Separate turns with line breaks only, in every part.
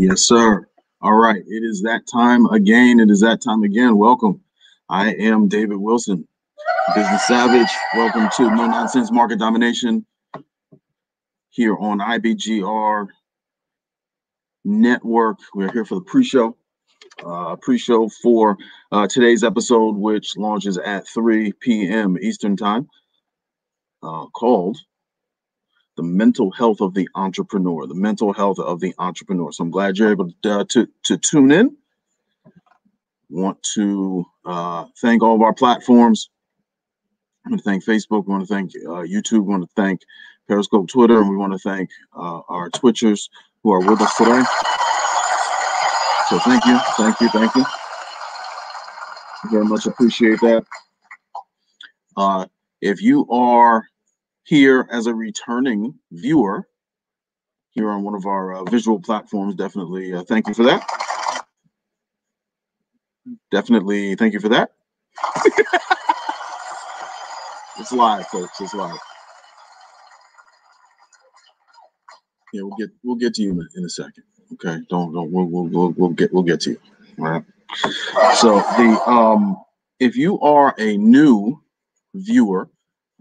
Yes, sir. All right. It is that time again. It is that time again. Welcome. I am David Wilson, Business Savage. Welcome to No Nonsense Market Domination here on IBGR.Network. We're here for the pre-show. For today's episode, which launches at 3 p.m. Eastern Time, called The Mental Health of the Entrepreneur. The mental health of the entrepreneur. So I'm glad you're able to tune in. Want to thank all of our platforms. I want to thank Facebook. We want to thank YouTube. We want to thank Periscope, Twitter, and we want to thank our Twitchers who are with us today. So thank you. I very much appreciate that. If you are here as a returning viewer here on one of our visual platforms, definitely thank you for that. Definitely thank you for that. It's live, folks. It's live. Yeah, we'll get to you in a second. Okay, we'll get to you. All right. So if you are a new viewer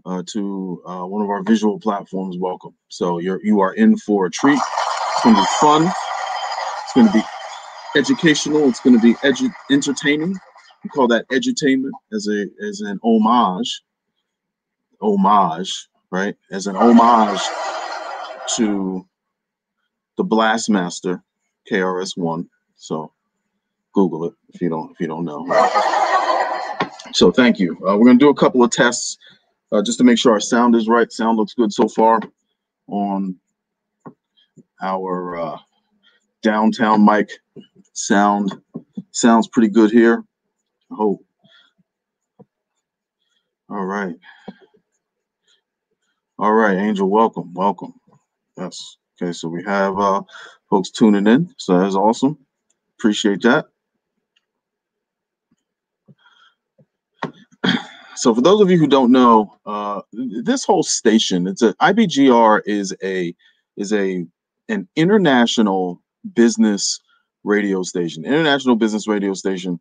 to one of our visual platforms, welcome. So you are in for a treat. It's going to be fun. It's going to be educational. It's going to be entertaining. We call that edutainment as an homage, right? As an homage to the Blastmaster KRS-One. So Google it if you don't know. So thank you. We're going to do a couple of tests just to make sure our sound is right. Sound looks good so far on our downtown mic. Sounds pretty good here. I hope. All right, Angel, welcome. Yes. Okay, so we have folks tuning in, so that's awesome. Appreciate that. So for those of you who don't know, this whole station, IBGR is an international business radio station. International business radio station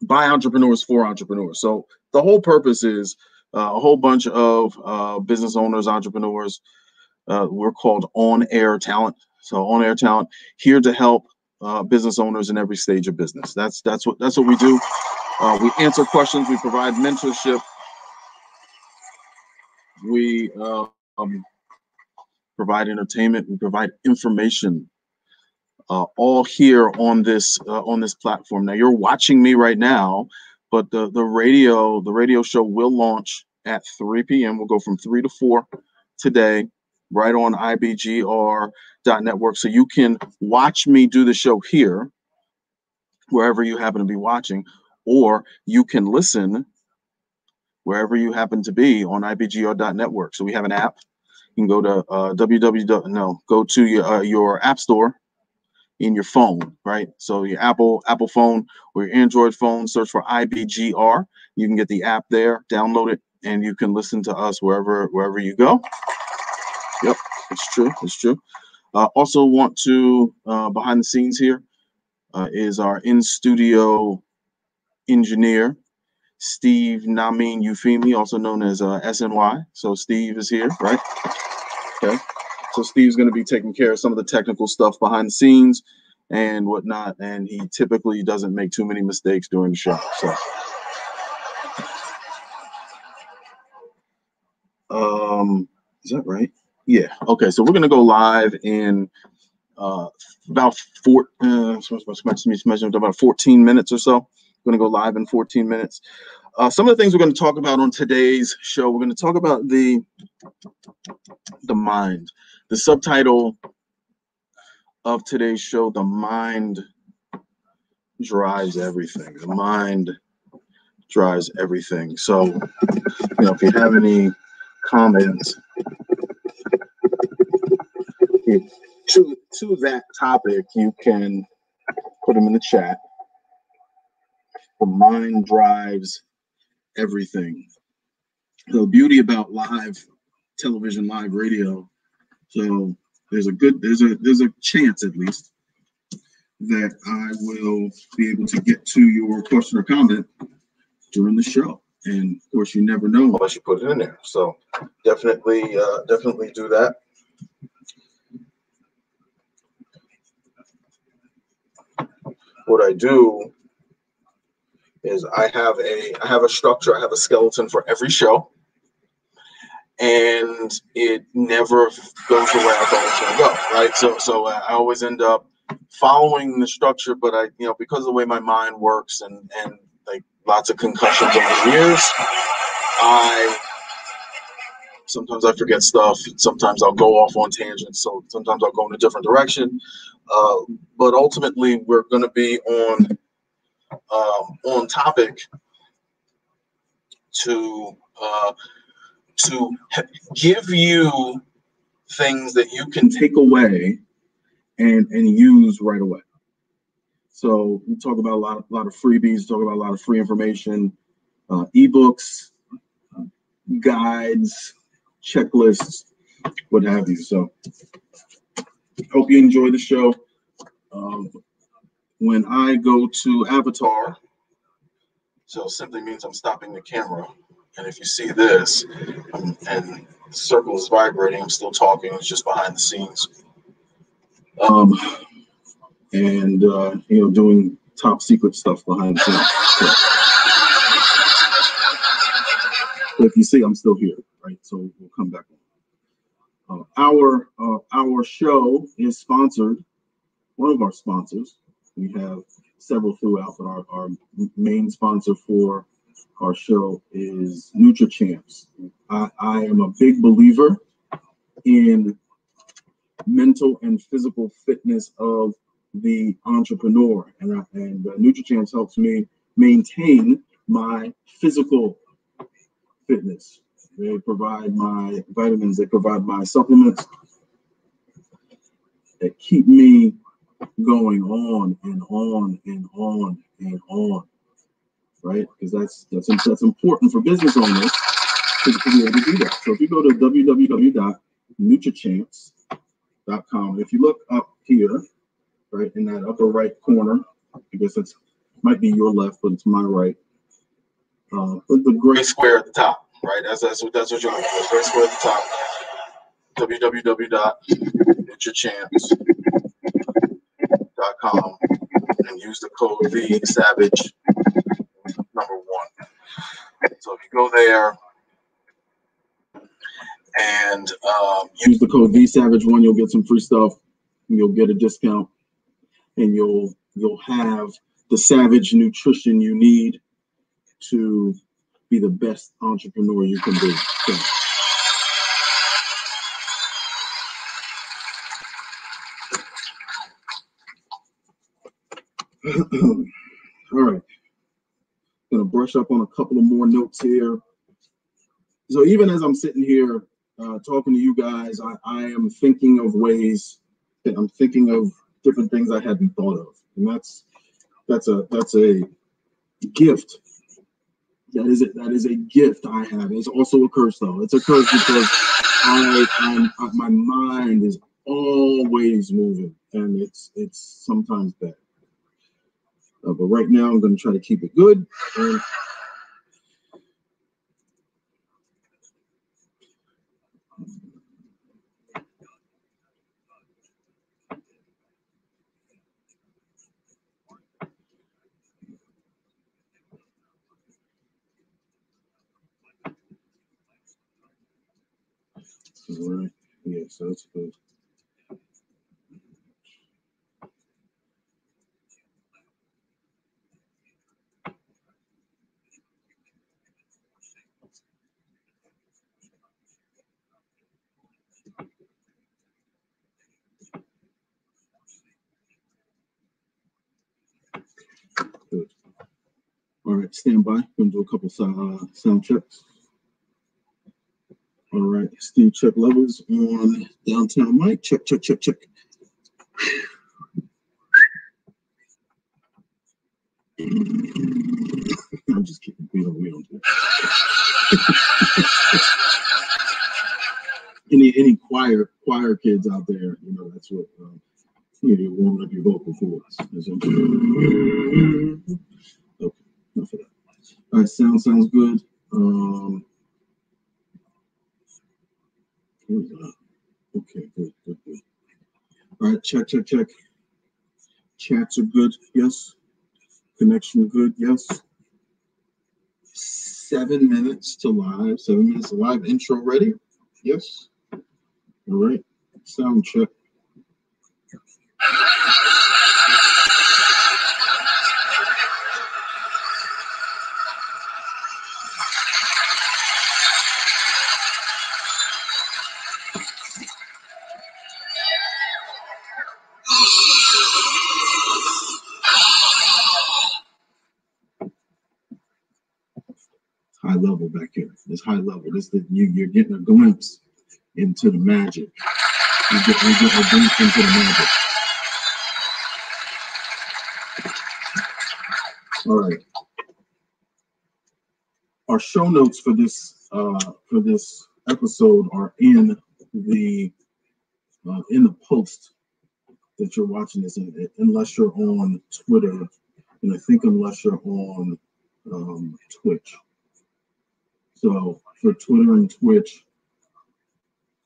by entrepreneurs for entrepreneurs. So the whole purpose is a whole bunch of business owners, entrepreneurs. We're called on-air talent. So on-air talent here to help business owners in every stage of business. That's what we do. We answer questions. We provide mentorship. We provide entertainment. We provide information. All here on this platform. Now you're watching me right now, but the radio show will launch at 3 p.m. We'll go from 3 to 4 today, right on IBGR.Network. So you can watch me do the show here, wherever you happen to be watching, or you can listen wherever you happen to be on IBGR.Network. So we have an app. You can go to go to your app store in your phone, right? So your Apple phone or your Android phone, search for IBGR. You can get the app there, download it, and you can listen to us wherever you go. Yep, it's true. Also want to, behind the scenes here, is our in-studio engineer, Steve Namin Eufemi, also known as SNY. So Steve is here, right? Okay. So Steve's going to be taking care of some of the technical stuff behind the scenes and whatnot, and he typically doesn't make too many mistakes during the show. So, is that right? Yeah. Okay. So we're going to go live in about 14 minutes or so. We're going to go live in 14 minutes. Some of the things we're going to talk about on today's show, we're going to talk about the mind. The subtitle of today's show, The Mind Drives Everything. The mind drives everything. So, if you have any comments to that topic, you can put them in the chat. The mind drives everything. The beauty about live television, live radio, so there's a chance, at least, that I will be able to get to your question or comment during the show. And of course, you never know unless you put it in there. So definitely do that. What I do is I have a structure, I have a skeleton for every show, and it never goes the way I thought it was going to go, right? So I always end up following the structure, but because of the way my mind works and like lots of concussions over the years, sometimes I forget stuff. Sometimes I'll go off on tangents. So sometimes I'll go in a different direction. But ultimately, we're going to be on topic to give you things that you can take away and use right away. So we talk about a lot of freebies, talk about a lot of free information, ebooks, guides, checklists, what have you. So hope you enjoy the show. When I go to avatar, so simply means I'm stopping the camera. And if you see this, and the circle is vibrating, I'm still talking. It's just behind the scenes. Doing top secret stuff behind the scenes. But if you see, I'm still here, right? So we'll come back on. Our show is sponsored. One of our sponsors. We have several throughout, but our main sponsor for our show is NutriChamps. I am a big believer in mental and physical fitness of the entrepreneur, and NutriChamps helps me maintain my physical fitness. They provide my vitamins, they provide my supplements that keep me going on and on and on and on, right? Because that's important for business owners to be able to do that. So if you go to www.nutrichamps.com, if you look up here, right in that upper right corner, I guess it might be your left, but it's my right. The gray square at the top, right? That's what you're looking for. The gray square at the top. www.nutrichamps.com and use the code SAVVEE #1. So if you go there and use the code SAVVEE1, you'll get some free stuff. You'll get a discount, and you'll have the savage nutrition you need to be the best entrepreneur you can be. So, all right, gonna brush up on a couple of more notes here. So even as I'm sitting here talking to you guys, I am thinking of ways that I'm thinking of different things I hadn't thought of, and that's a gift. That is a gift I have. It's also a curse, though. It's a curse because my mind is always moving, and it's sometimes bad. But right now, I'm going to try to keep it good. And all right, yeah, so that's good. Good. All right, stand by. I'm going to do a couple sound checks. All right, Steve, check levels on downtown mic. Check. I'm just kidding. We don't do that. Any choir kids out there, that's what You're warming up your vocal cords. Okay, enough of that. All right, sounds good. Okay, good. All right, check. Chats are good, yes. Connection good, yes. 7 minutes to live. 7 minutes to live. Intro ready? Yes. All right. Sound check. High level back here. It's high level. You're getting a glimpse into the magic. You're getting a glimpse into the magic. All right. Our show notes for this episode are in the post that you're watching this in, unless you're on Twitter, and I think unless you're on Twitch. So for Twitter and Twitch,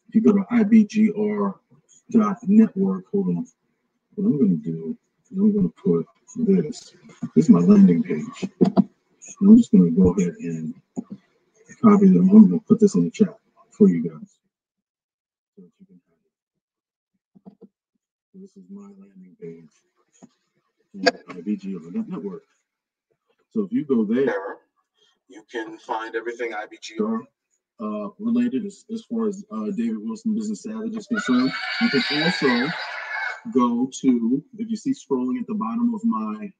if you go to IBGR.Network, hold on. What I'm going to do is I'm going to put this. This is my landing page. I'm just going to go ahead and copy them. I'm going to put this in the chat for you guys. So that you can have it. So this is my landing page on IBGR.Network. So if you go there, you can find everything IBGR related as far as David Wilson Business Savage is concerned. You can also go to, if you see scrolling at the bottom of my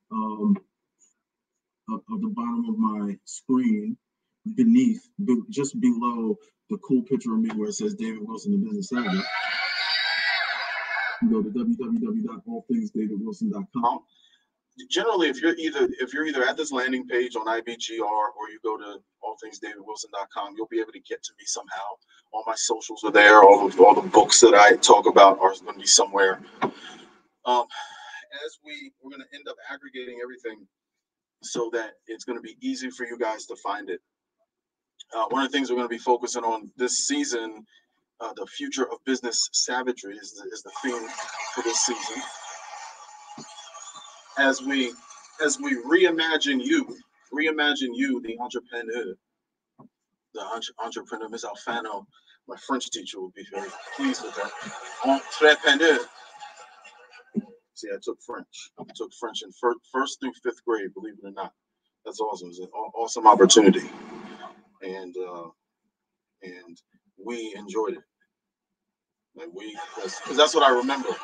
screen, just below the cool picture of me where it says David Wilson the Business Savage, you go to www.allthingsdavidwilson.com. Generally, if you're either at this landing page on IBGR or you go to allthingsdavidwilson.com, you'll be able to get to me somehow. All my socials are there. All the books that I talk about are going to be somewhere. As we're going to end up aggregating everything so that it's going to be easy for you guys to find it. One of the things we're going to be focusing on this season, the future of business savagery is the theme for this season. As we reimagine you, the entrepreneur. The entrepreneur, Miss Alfano, my French teacher, will be very pleased with that. Entrepreneur. See, I took French. In first through fifth grade, believe it or not. That's awesome. It's an awesome opportunity. And we enjoyed it. Because that's what I remember.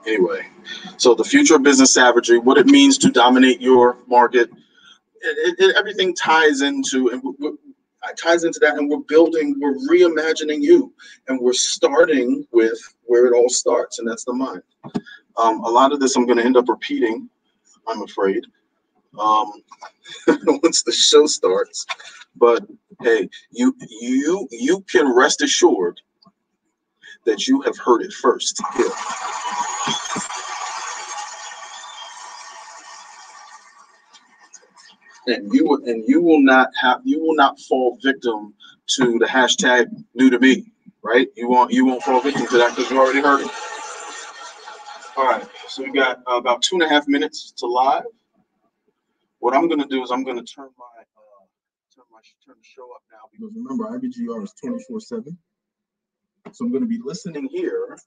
Anyway, so the future of business savagery, what it means to dominate your market, everything ties into that, and we're reimagining you, and we're starting with where it all starts, and that's the mind. A lot of this I'm going to end up repeating, I'm afraid, once the show starts. But hey, you can rest assured that you have heard it first here. And you will not fall victim to the hashtag new to me, right? You won't fall victim to that because you already heard it. All right, so we got about 2.5 minutes to live. What I'm going to do is I'm going to turn the show up now, because remember, IBGR is 24/7. So I'm going to be listening here.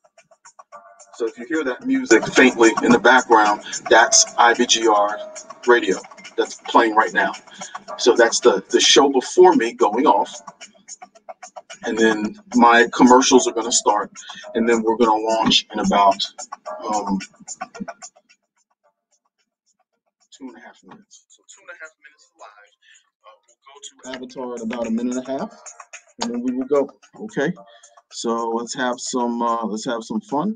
So if you hear that music faintly in the background, that's IBGR radio that's playing right now. So that's the show before me going off. And then my commercials are going to start. And then we're going to launch in about 2.5 minutes. So 2.5 minutes live. We'll go to Avatar in about 1.5 minutes, and then we will go. Okay. So let's have some fun.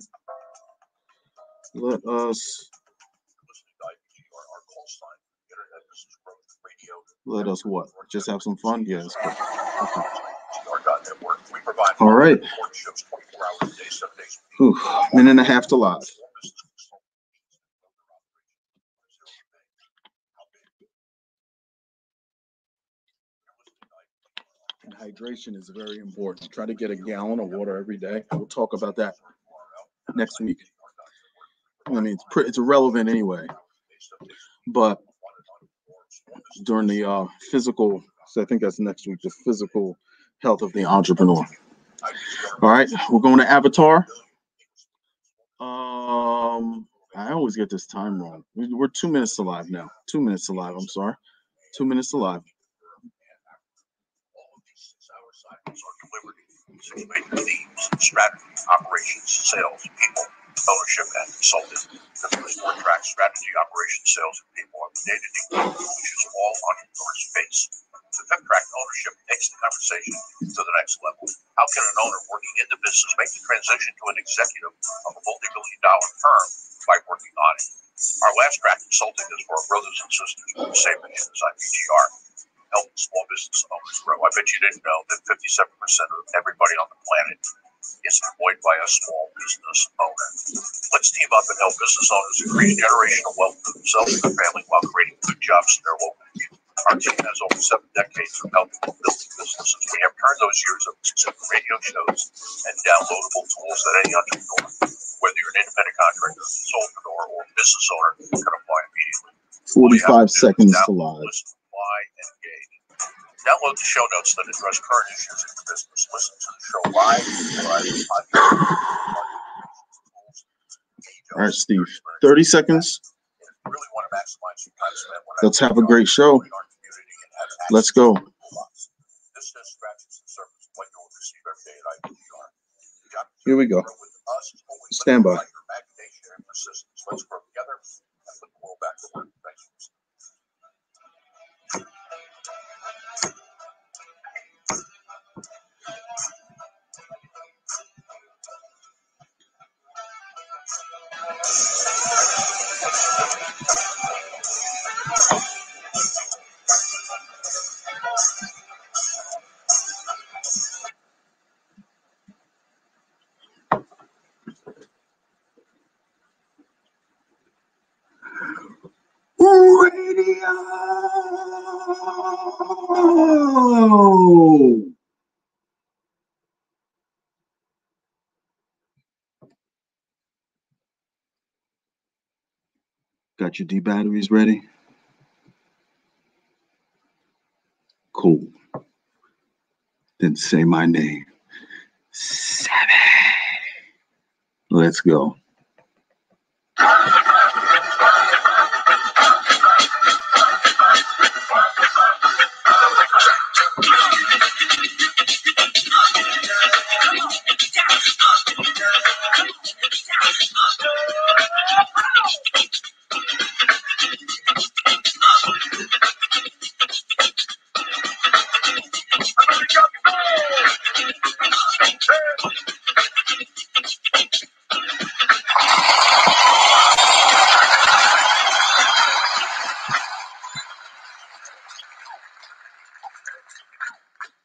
Let us what? Just have some fun? Yeah, that's good. Okay. All right. Whew, minute and a half to live. And hydration is very important. Try to get a gallon of water every day. We'll talk about that next week. I mean, it's irrelevant anyway. But during the physical, so I think that's next week, the physical health of the entrepreneur. All right, we're going to Avatar. I always get this time wrong. We're 2 minutes to live now. 2 minutes to live. I'm sorry. 2 minutes to live.
Themes, strategy, operations, sales, people, ownership, and consulting. The first four tracks: strategy, operations, sales, and people, are the day-to-day work, which is all entrepreneurs face. The fifth track, ownership, takes the conversation to the next level. How can an owner working in the business make the transition to an executive of a multi-billion-dollar firm by working on it? Our last track, consulting, is for our brothers and sisters with the same mission as IBGR. Help small business owners grow. I bet you didn't know that 57% of everybody on the planet is employed by a small business owner. Let's team up and help business owners create generational wealth for themselves and their family while creating good jobs in their local community. Our team has over 7 decades of helping building businesses. We have turned those years of success radio shows and downloadable tools that any entrepreneur, whether you're an independent contractor, solopreneur, or business owner, can apply immediately.
45 seconds to live.
And engage. Download the show notes that address current issues in your business. Listen to the show live.
All right, Steve. 30 seconds. Let's have a great show. Let's go. Here we go. Stand by. Let's grow together and put the world back to work. Thanks. Radio. Got your D batteries ready? Cool. Then say my name. SAVVEE. Let's go.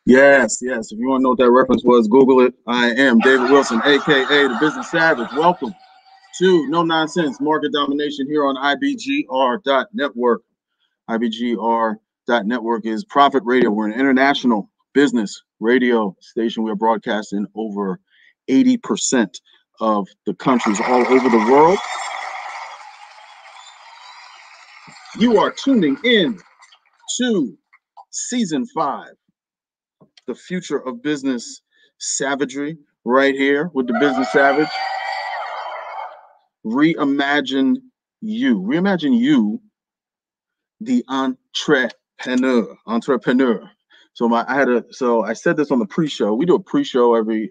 Yes. If you want to know what that reference was, Google it. I am David Wilson, aka the Business Savage. Welcome to No Nonsense Market Domination here on IBGR.Network. IBGR.Network is Profit Radio. We're an international business radio station. We are broadcasting over 80% of the countries all over the world. You are tuning in to Season 5. The Future of Business Savagery, right here with the Business Savage. Reimagine you, the entrepreneur. So I said this on the pre-show. We do a pre-show every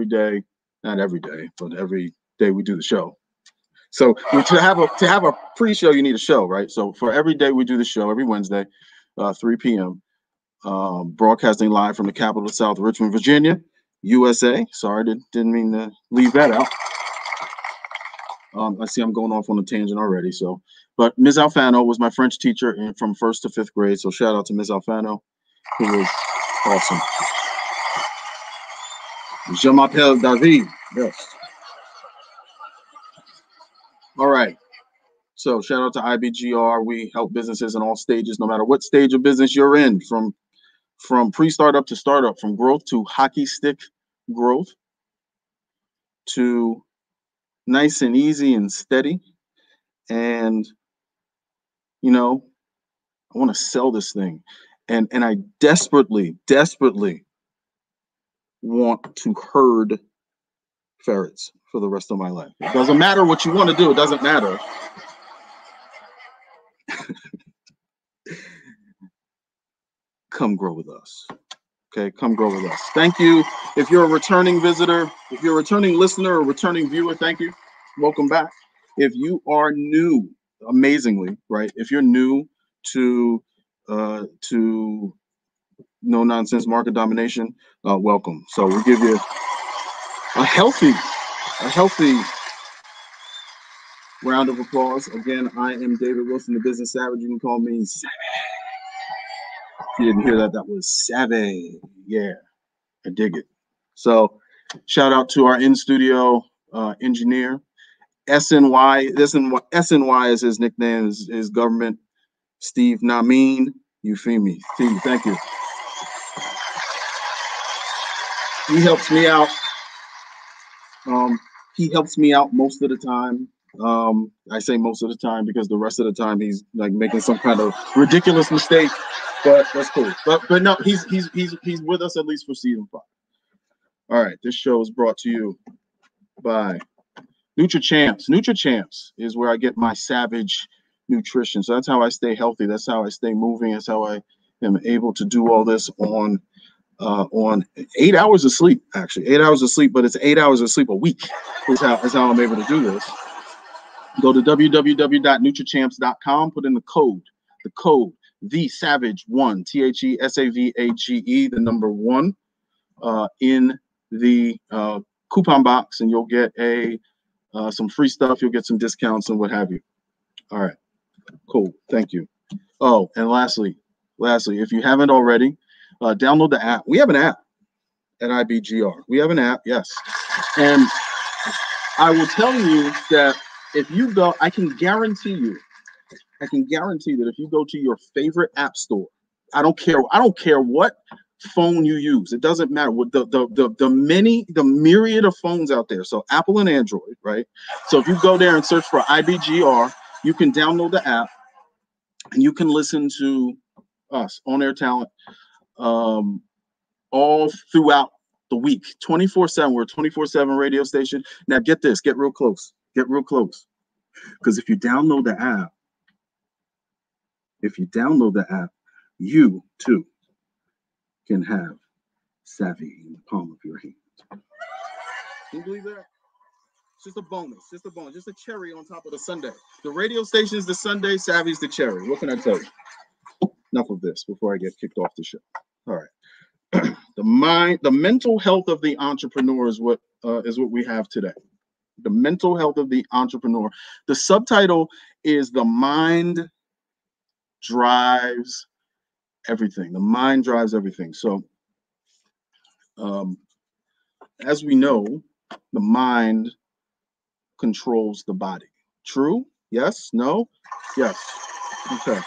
day, not every day, but every day we do the show. So to have a pre-show, you need a show, right? So for every day we do the show every Wednesday, 3 p.m. Broadcasting live from the capital of South Richmond, Virginia, USA. Sorry, didn't mean to leave that out. I see I'm going off on a tangent already. But Ms. Alfano was my French teacher from 1st to 5th grade. So shout out to Ms. Alfano, who was awesome. Je m'appelle David. Yes. All right. So shout out to IBGR. We help businesses in all stages, no matter what stage of business you're in, from pre-startup to startup, from growth to hockey stick growth, to nice and easy and steady. And, you know, I want to sell this thing. And I desperately want to herd ferrets for the rest of my life. It doesn't matter what you want to do. It doesn't matter. Come grow with us. Okay, come grow with us. Thank you. If you're a returning visitor, if you're a returning listener or returning viewer, thank you. Welcome back. If you are new, amazingly, right? If you're new to No Nonsense Market Domination, welcome. So we give you a healthy round of applause. Again, I am David Wilson, the Business Savage. You can call me Savage. If you didn't hear that, that was Savage. Yeah, I dig it. So shout out to our in-studio engineer, SNY. SNY is his nickname, is government, Steve Namin. You feel me? Steve, thank you. He helps me out. He helps me out most of the time. I say most of the time because the rest of the time he's like making some kind of ridiculous mistake, but that's cool. But no, he's with us at least for season 5. All right, this show is brought to you by NutriChamps. NutriChamps is where I get my savage nutrition. So that's how I stay healthy. That's how I stay moving. That's how I am able to do all this on 8 hours of sleep. Actually, 8 hours of sleep, but it's 8 hours of sleep a week is how I'm able to do this. Go to www.nutrichamps.com. Put in the code the Savage1, THESAVAGE, the number 1, in the coupon box, and you'll get some free stuff. You'll get some discounts and what have you. All right, cool. Thank you. Oh, and lastly, if you haven't already, download the app. We have an app at IBGR. We have an app, yes. And I will tell you that if you go, I can guarantee you that if you go to your favorite app store, I don't care what phone you use. It doesn't matter what the myriad of phones out there. So Apple and Android, right? So if you go there and search for IBGR, you can download the app and you can listen to us, On Air Talent, all throughout the week, 24/7. We're a 24/7 radio station. Now get this, get real close. Because if you download the app, you too can have SAVVEE in the palm of your hand. Can you believe that? It's just a bonus, just a cherry on top of the sundae. The radio station is the sundae, SAVVEE's the cherry. What can I tell you? Enough of this before I get kicked off the show. All right. The mental health of the entrepreneur is what we have today. The mental health of the entrepreneur. The subtitle is "The Mind Drives Everything." The mind drives everything. So, as we know, the mind controls the body. True? Yes? No? Yes. Okay.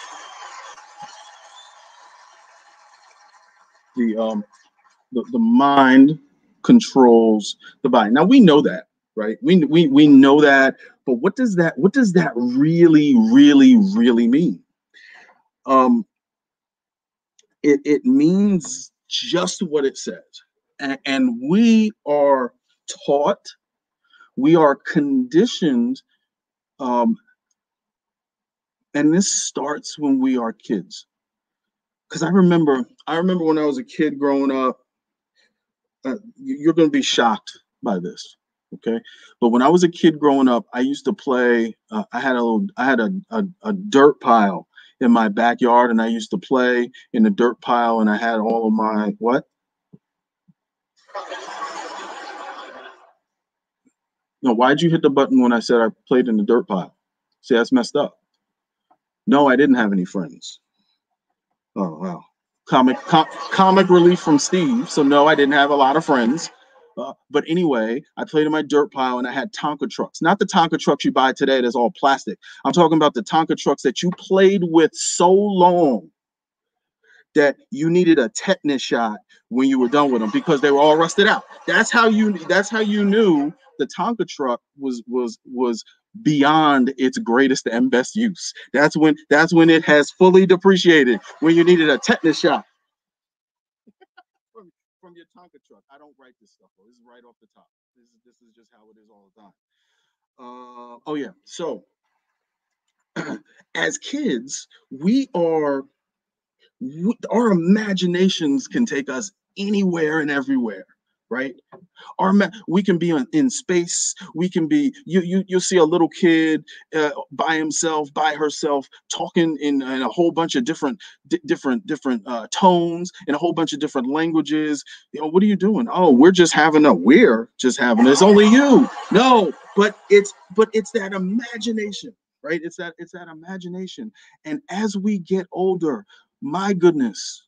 The mind controls the body. Now we know that, right? We know that, but what does that really mean? It means just what it says, and we are taught, we are conditioned, and this starts when we are kids. Because I remember when I was a kid growing up. You're going to be shocked by this, okay? But when I was a kid growing up, I used to play. I had a dirt pile in my backyard, and I used to play in the dirt pile, and I had all of my what? No, why'd you hit the button when I said I played in the dirt pile? See, that's messed up. No, I didn't have any friends. Oh wow. Comic relief from Steve. So no, I didn't have a lot of friends. But anyway, I played in my dirt pile and I had Tonka trucks. Not the Tonka trucks you buy today that's all plastic. I'm talking about the Tonka trucks that you played with so long that you needed a tetanus shot when you were done with them because they were all rusted out. That's how you knew the Tonka truck was beyond its greatest and best use. That's when it has fully depreciated, when you needed a tetanus shot from your Tonka truck. I don't write this stuff, though. This is right off the top. This is just how it is all the time. Oh yeah. So as kids, our imaginations can take us anywhere and everywhere, right? We can be in space. We can be, you'll see a little kid by himself, by herself, talking in a whole bunch of different tones, in a whole bunch of different languages. What are you doing? Oh, we're just having it's only you. No, but it's that imagination, right? It's that imagination. And as we get older, my goodness,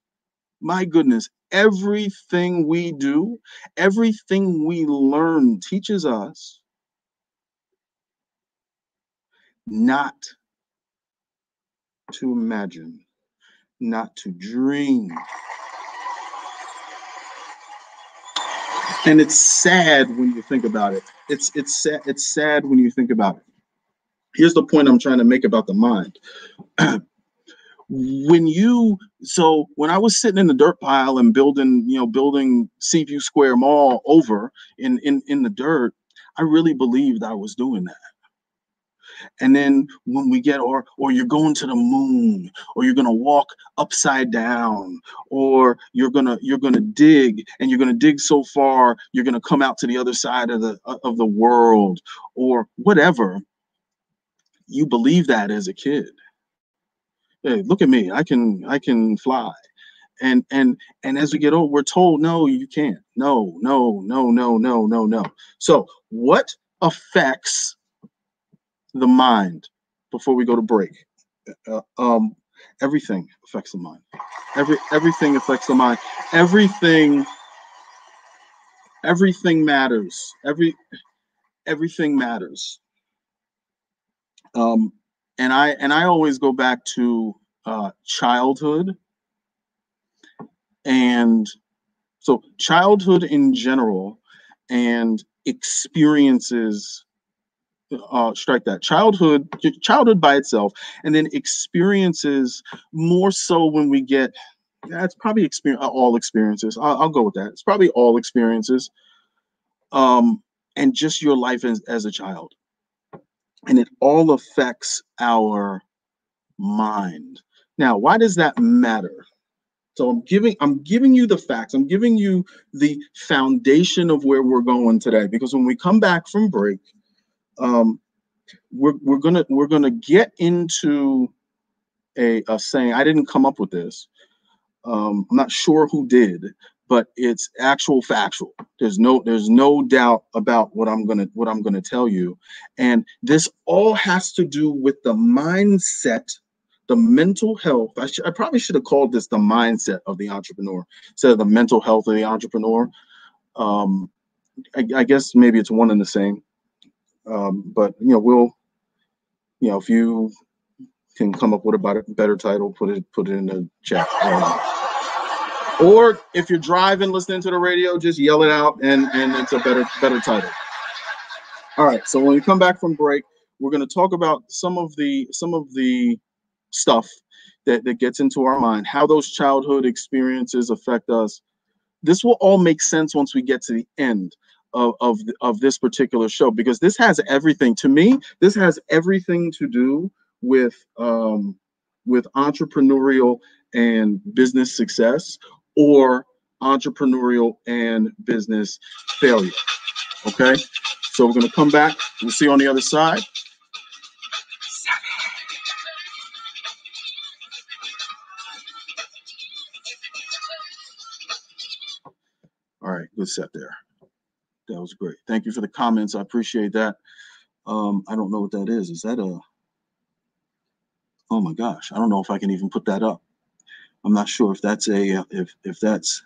everything we do, everything we learn teaches us not to imagine, not to dream. And it's sad when you think about it. It's sad when you think about it. Here's the point I'm trying to make about the mind. When I was sitting in the dirt pile and building Seaview Square Mall over in the dirt, I really believed I was doing that. And then when we get, or you're going to the moon, or you're gonna walk upside down, or you're gonna dig, and you're gonna dig so far you're gonna come out to the other side of the world, or whatever. You believe that as a kid. Hey, look at me, I can fly. And as we get old, we're told, no, you can't. No. So what affects the mind before we go to break? Everything affects the mind. Everything affects the mind. Everything matters. Everything matters. And I always go back to childhood. And so childhood in general and experiences, strike that, childhood by itself, and then experiences more so when we get, it's probably all experiences. I'll go with that. It's probably all experiences, and just your life as a child. And it all affects our mind. Now, why does that matter? So I'm giving you the facts. I'm giving you the foundation of where we're going today, because when we come back from break, we're gonna get into a saying. I didn't come up with this. I'm not sure who did, but it's factual. There's no doubt about what I'm gonna tell you, and this all has to do with the mindset, the mental health. I probably should have called this the mindset of the entrepreneur instead of the mental health of the entrepreneur. I guess maybe it's one and the same. But if you can come up with a better title, put it in the chat. Or if you're driving, listening to the radio, just yell it out, and it's a better title. All right. So when we come back from break, we're going to talk about some of the stuff that gets into our mind, how those childhood experiences affect us. This will all make sense once we get to the end of this particular show, because this has everything, to me, this has everything to do with entrepreneurial and business success, or entrepreneurial and business failure. Okay, so we're going to come back. We'll see you on the other side. All right, good set there. That was great. Thank you for the comments. I appreciate that. I don't know what that is. Is that a... Oh my gosh, I don't know if I can even put that up. I'm not sure if that's if that's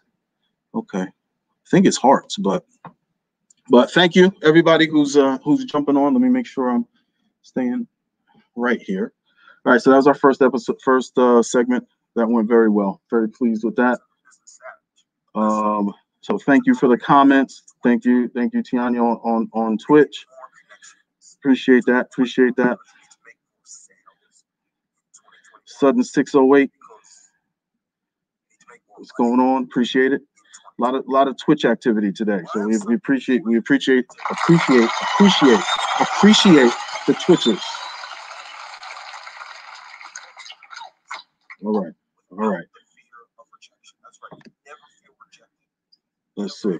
okay. I think it's hearts, but But thank you, everybody who's jumping on. Let me make sure I'm staying right here. All right, so that was our first episode, segment. That went very well. Very pleased with that. So thank you for the comments. Thank you, Tiana on Twitch. Appreciate that. Sudden 608. What's going on? Appreciate it. A lot of Twitch activity today. So we appreciate the Twitchers. All right. Let's see.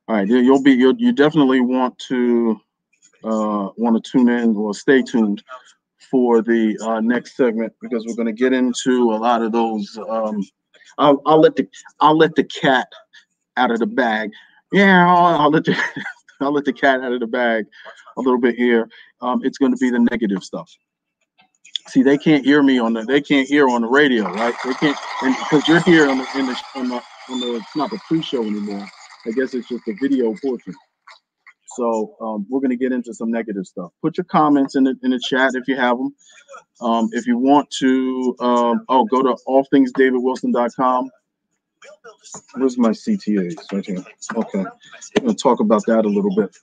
All right, you definitely want to tune in or stay tuned for the next segment, because we're going to get into a lot of those. I'll let the cat out of the bag. Yeah, I'll let the cat out of the bag a little bit here. It's going to be the negative stuff. See, they can't hear me on the radio, right? They can't, and because you're here on the it's not the pre-show anymore. I guess it's just the video portion. So we're going to get into some negative stuff. Put your comments in the chat if you have them. If you want to, go to allthingsdavidwilson.com. Where's my CTAs? Right here. Okay. I'm going to talk about that a little bit.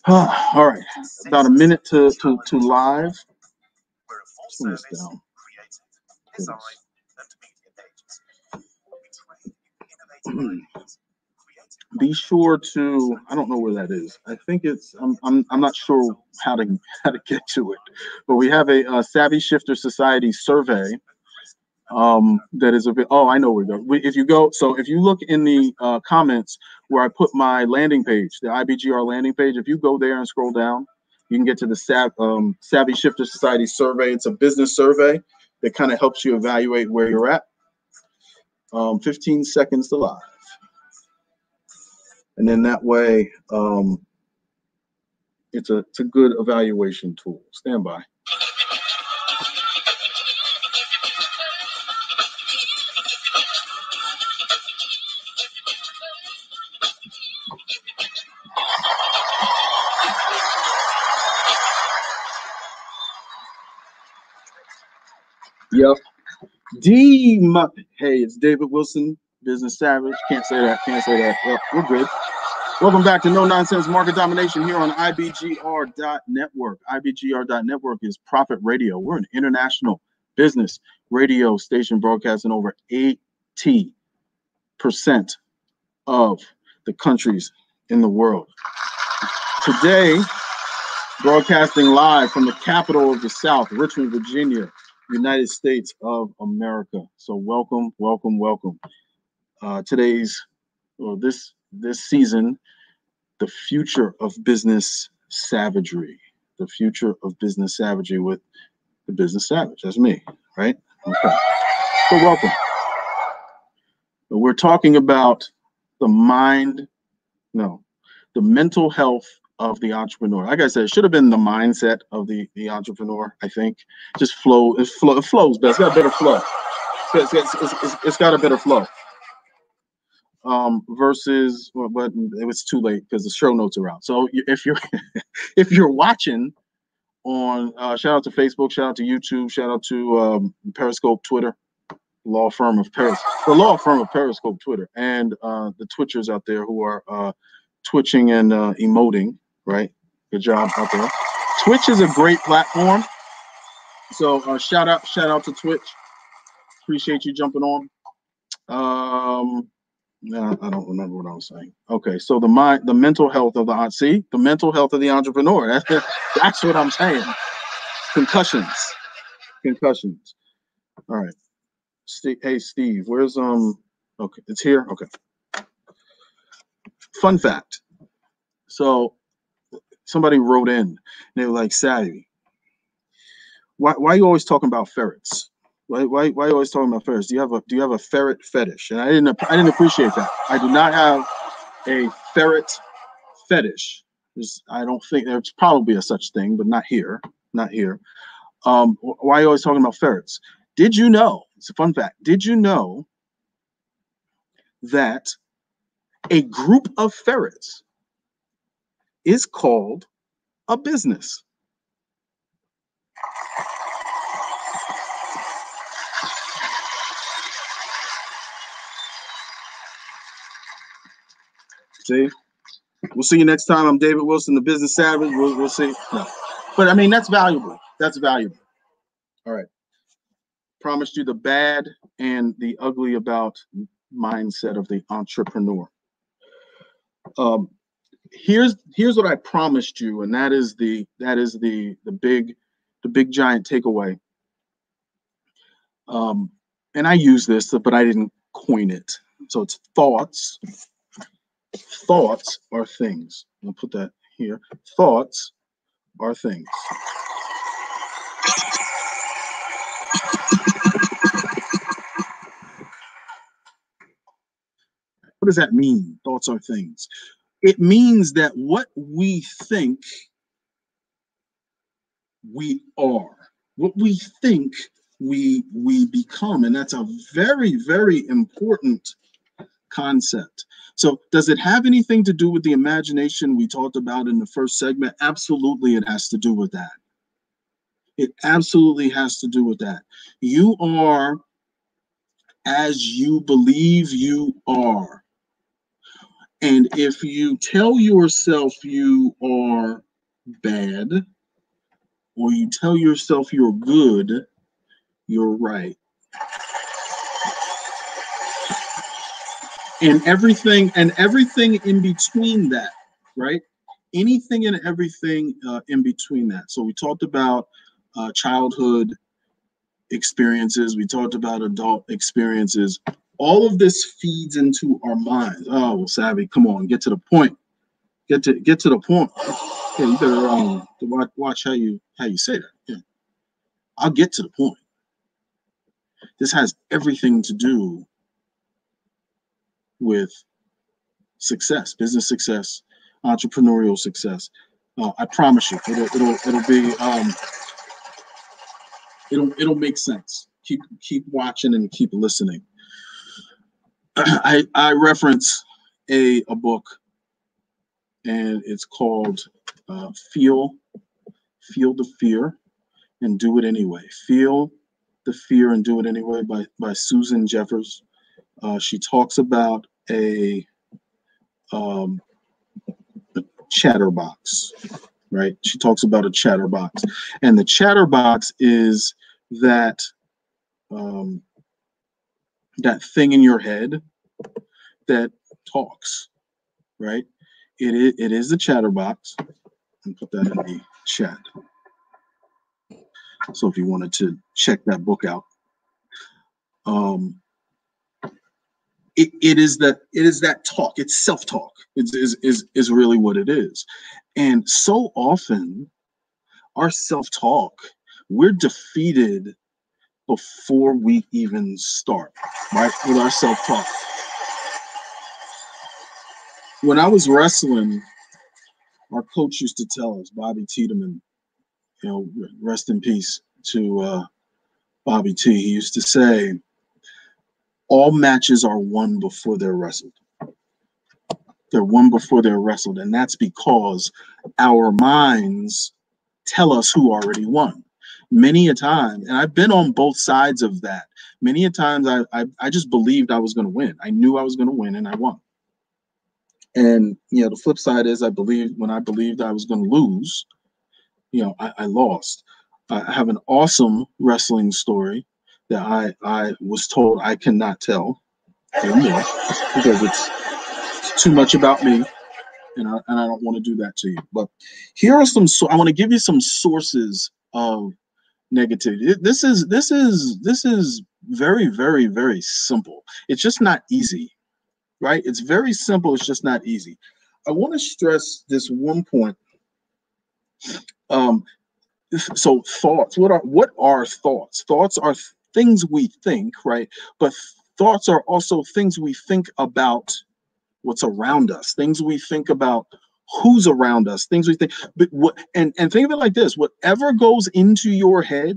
All right. About a minute to live. Turn this down. Be sure to, I don't know where that is. I think it's, I'm not sure how to get to it, but we have a SAVVEE Shifter Society survey that is a bit, I know where to go. If you look in the comments where I put my landing page, the IBGR landing page, if you go there and scroll down, you can get to the SAVVEE Shifter Society survey. It's a business survey that kind of helps you evaluate where you're at. 15 seconds to live. And then that way, it's a good evaluation tool. Stand by. Yep. Hey, it's David Wilson, Business Savage. Can't say that. Yep, we're good. Welcome back to No Nonsense Market Domination here on IBGR.Network. IBGR.Network is Profit Radio. We're an international business radio station broadcasting over 80% of the countries in the world. Today, broadcasting live from the capital of the South, Richmond, Virginia, United States of America. So welcome. This season, the future of business savagery. The future of business savagery with the Business Savage. That's me, right? Okay. So welcome. We're talking about the mental health of the entrepreneur. Like I said, it should have been the mindset of the entrepreneur. I think just it flows best. It's got a better flow. It's got a better flow. Versus, but it was too late because the show notes are out. So if you're watching on, shout out to Facebook, shout out to YouTube, shout out to Periscope, Twitter, the law firm of Periscope, Twitter, and the Twitchers out there who are twitching and emoting. Right, good job out there. Twitch is a great platform. So shout out to Twitch. Appreciate you jumping on. No, I don't remember what I was saying. Okay, so the mental health of the mental health of the entrepreneur. That's what I'm saying. Concussions. All right. Hey Steve, where's okay, it's here. Okay. Fun fact. So somebody wrote in and they were like, Savvy, why are you always talking about ferrets? Why are you always talking about ferrets? Do you have a ferret fetish? And I didn't appreciate that. I do not have a ferret fetish. I don't think there's probably a such thing, but not here. Why are you always talking about ferrets? Did you know? It's a fun fact. Did you know that A group of ferrets is called a business. See? We'll see you next time. I'm David Wilson, the Business Savage. We'll see. No. But I mean, that's valuable. That's valuable. All right. Promised you the bad and the ugly about mindset of the entrepreneur. Here's what I promised you, and that is the big giant takeaway. And I use this, but I didn't coin it. So it's thoughts. Thoughts are things. I'll put that here. Thoughts are things. What does that mean? Thoughts are things. It means that what we think we are, what we think we become, and that's a very, very important concept. So does it have anything to do with the imagination we talked about in the first segment? Absolutely, it has to do with that. It absolutely has to do with that. You are as you believe you are. And if you tell yourself you are bad, or you tell yourself you're good, you're right. And everything in between that, right? Anything and everything in between that. So we talked about childhood experiences. We talked about adult experiences. All of this feeds into our minds. Oh, well, Savvy, come on, get to the point. Get to the point. Yeah, you better watch how you say that. Yeah. I'll get to the point. This has everything to do with success, business success, entrepreneurial success. I promise you, it'll make sense. Keep watching and keep listening. I reference a book, and it's called Feel the Fear and Do It Anyway. Feel the Fear and Do It Anyway by Susan Jeffers. She talks about a chatterbox, right? She talks about a chatterbox, and the chatterbox is that that thing in your head that talks, right? It is the chatterbox. And put that in the chat. So if you wanted to check that book out, it is that talk. It's self-talk. Is really what it is. And so often, our self-talk, we're defeated before we even start, right? With our self-talk. When I was wrestling, our coach used to tell us, Bobby Tiedemann, you know, rest in peace to Bobby T. He used to say, all matches are won before they're wrestled. They're won before they're wrestled. And that's because our minds tell us who already won. Many a time, and I've been on both sides of that. Many a times I just believed I was going to win. I knew I was going to win, and I won. And, you know, the flip side is when I believed I was going to lose, you know, I lost. I have an awesome wrestling story that I was told I cannot tell anymore because it's too much about me, and I don't want to do that to you. But here are I want to give you some sources of negativity. This is very, very, very simple. It's just not easy, right? It's very simple. It's just not easy. I want to stress this one point. So thoughts, what are thoughts? Thoughts are things we think, right? But thoughts are also things we think about what's around us, things we think about who's around us, things we think, but and think of it like this: whatever goes into your head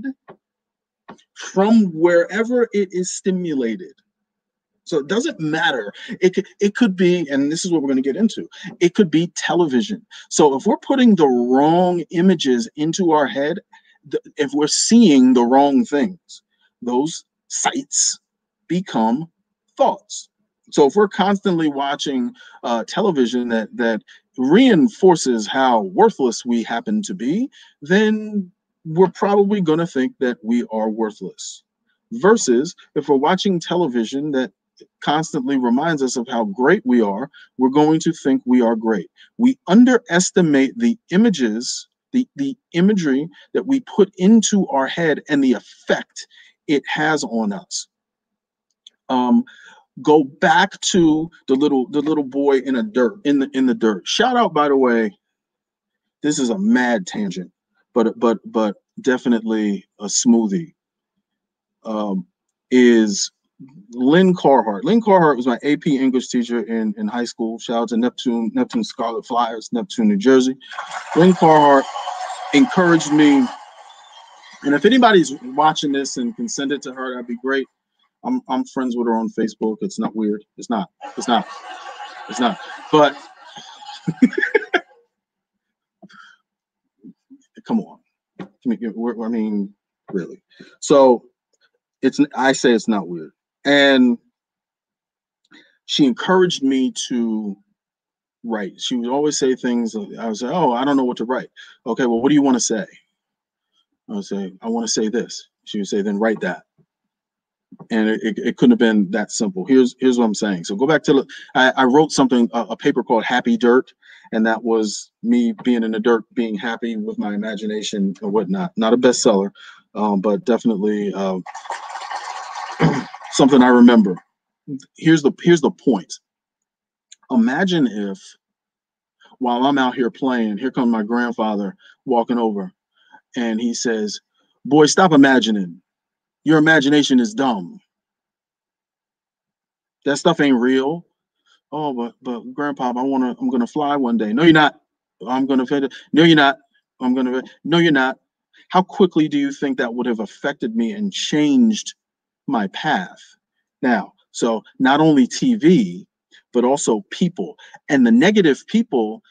from wherever it is stimulated. So it doesn't matter. It could be, and this is what we're going to get into. It could be television. So if we're putting the wrong images into our head, if we're seeing the wrong things, those sights become thoughts. So if we're constantly watching television that reinforces how worthless we happen to be, then we're probably going to think that we are worthless. Versus if we're watching television that constantly reminds us of how great we are, we're going to think we are great. We underestimate the images, the imagery that we put into our head and the effect it has on us. Go back to the little boy in the dirt. Shout out, by the way. This is a mad tangent, but definitely a smoothie. Is Lynn Carhart. Lynn Carhart was my AP English teacher in high school. Shout out to Neptune Scarlet Flyers, Neptune, New Jersey. Lynn Carhart encouraged me, and if anybody's watching this and can send it to her, that'd be great. I'm friends with her on Facebook. It's not weird. It's not. But come on. I mean, really. So I say it's not weird. And she encouraged me to write. She would always say things. I would say, "Oh, I don't know what to write." Okay, well, what do you want to say? I would say, "I want to say this." She would say, "Then write that." And it couldn't have been that simple. Here's what I'm saying. So go back to I wrote something, a paper called Happy Dirt, and that was me being in the dirt, being happy with my imagination and whatnot. Not a bestseller, but definitely something I remember. Here's the point. Imagine if while I'm out here playing, here comes my grandfather walking over, and he says, "Boy, stop imagining. Your imagination is dumb. That stuff ain't real." "Oh, but Grandpa, I'm gonna fly one day." "No, you're not." "I'm gonna fit it." "No, you're not." "No, you're not." How quickly do you think that would have affected me and changed my path? Now, so not only TV, but also people, and the negative people.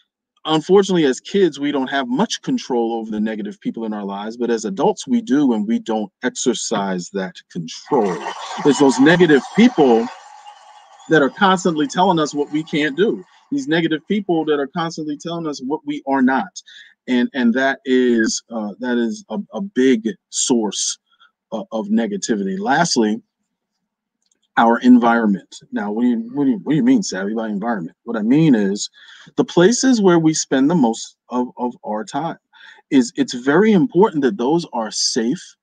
Unfortunately, as kids, we don't have much control over the negative people in our lives, but as adults, we do, and we don't exercise that control. It's those negative people that are constantly telling us what we can't do. These negative people that are constantly telling us what we are not, and that is a big source of negativity. Lastly, our environment. Now, what do you mean, Savvy, by environment? What I mean is the places where we spend the most of our time. It's very important that those are safe,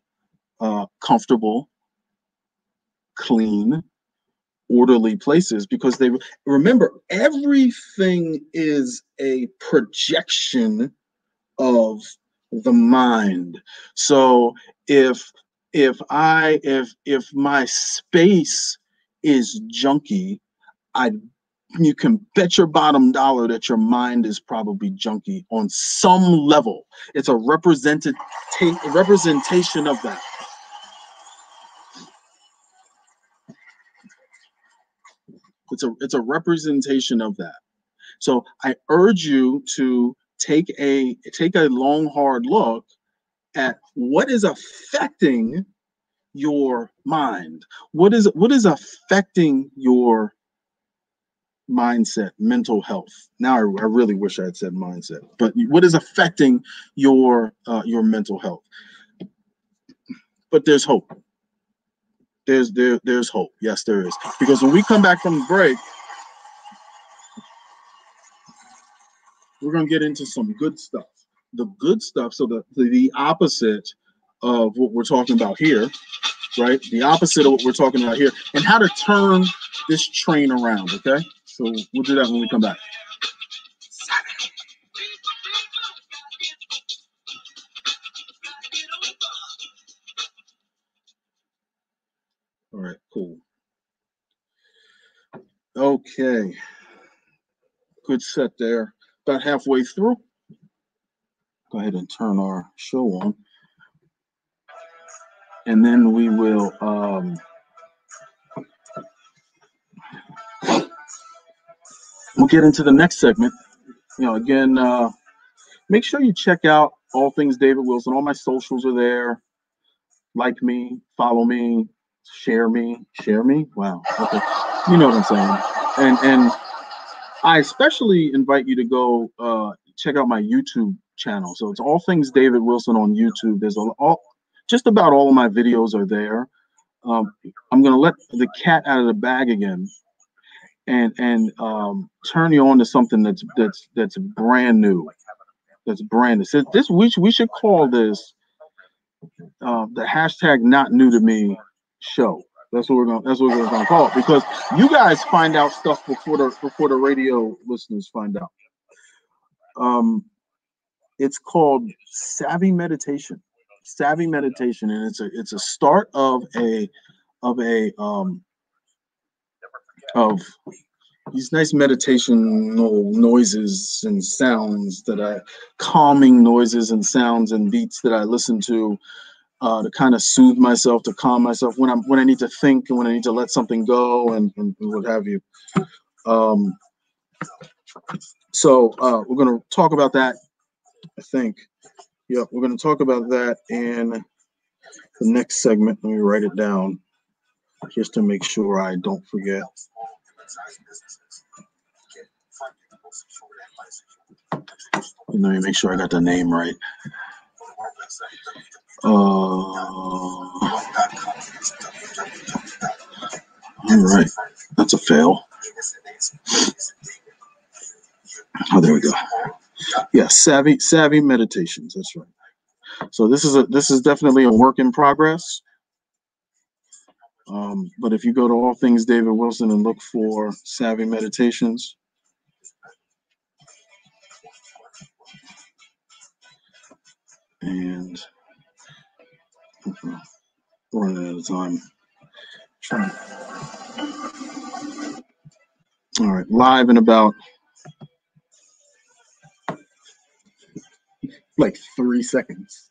comfortable, clean, orderly places, because they remember everything is a projection of the mind. So if my space is junky, you can bet your bottom dollar that your mind is probably junky on some level. It's a representation of that. It's a representation of that. So I urge you to take a long, hard look at what is affecting your mind. What is affecting your mindset, mental health? Now I really wish I had said mindset, but what is affecting your mental health? But there's hope. There's hope. Yes, there is. Because when we come back from the break, we're going to get into some good stuff. The good stuff, so the opposite of what we're talking about here, right? The opposite of what we're talking about here, and how to turn this train around, okay? So we'll do that when we come back. All right, cool. Okay. Good set there. About halfway through. Go ahead and turn our show on. And then we will we'll get into the next segment. Again, make sure you check out All Things David Wilson. All my socials are there. Like me, follow me, share me. Wow. Okay. You know what I'm saying. And I especially invite you to go check out my YouTube channel. So it's All Things David Wilson on YouTube. There's just about all of my videos are there. I'm gonna let the cat out of the bag again and turn you on to something that's brand new. That's brand new. So we should call this the hashtag Not New to Me show. That's what we're gonna call it, because you guys find out stuff before the radio listeners find out. It's called SAVVEE Meditation. SAVVEE Meditation, and it's a start of these nice meditational noises and sounds calming noises and sounds and beats that I listen to kind of soothe myself, to calm myself when I need to think and when I need to let something go and what have you. So we're going to talk about that, I think. Yep, we're going to talk about that in the next segment. Let me write it down just to make sure I don't forget. Let me make sure I got the name right. All right, that's a fail. Oh, there we go. Yeah, SAVVEE Meditations. That's right. So this is definitely a work in progress. But if you go to All Things David Wilson and look for SAVVEE Meditations, and running out of time. All right, live in about like 3 seconds.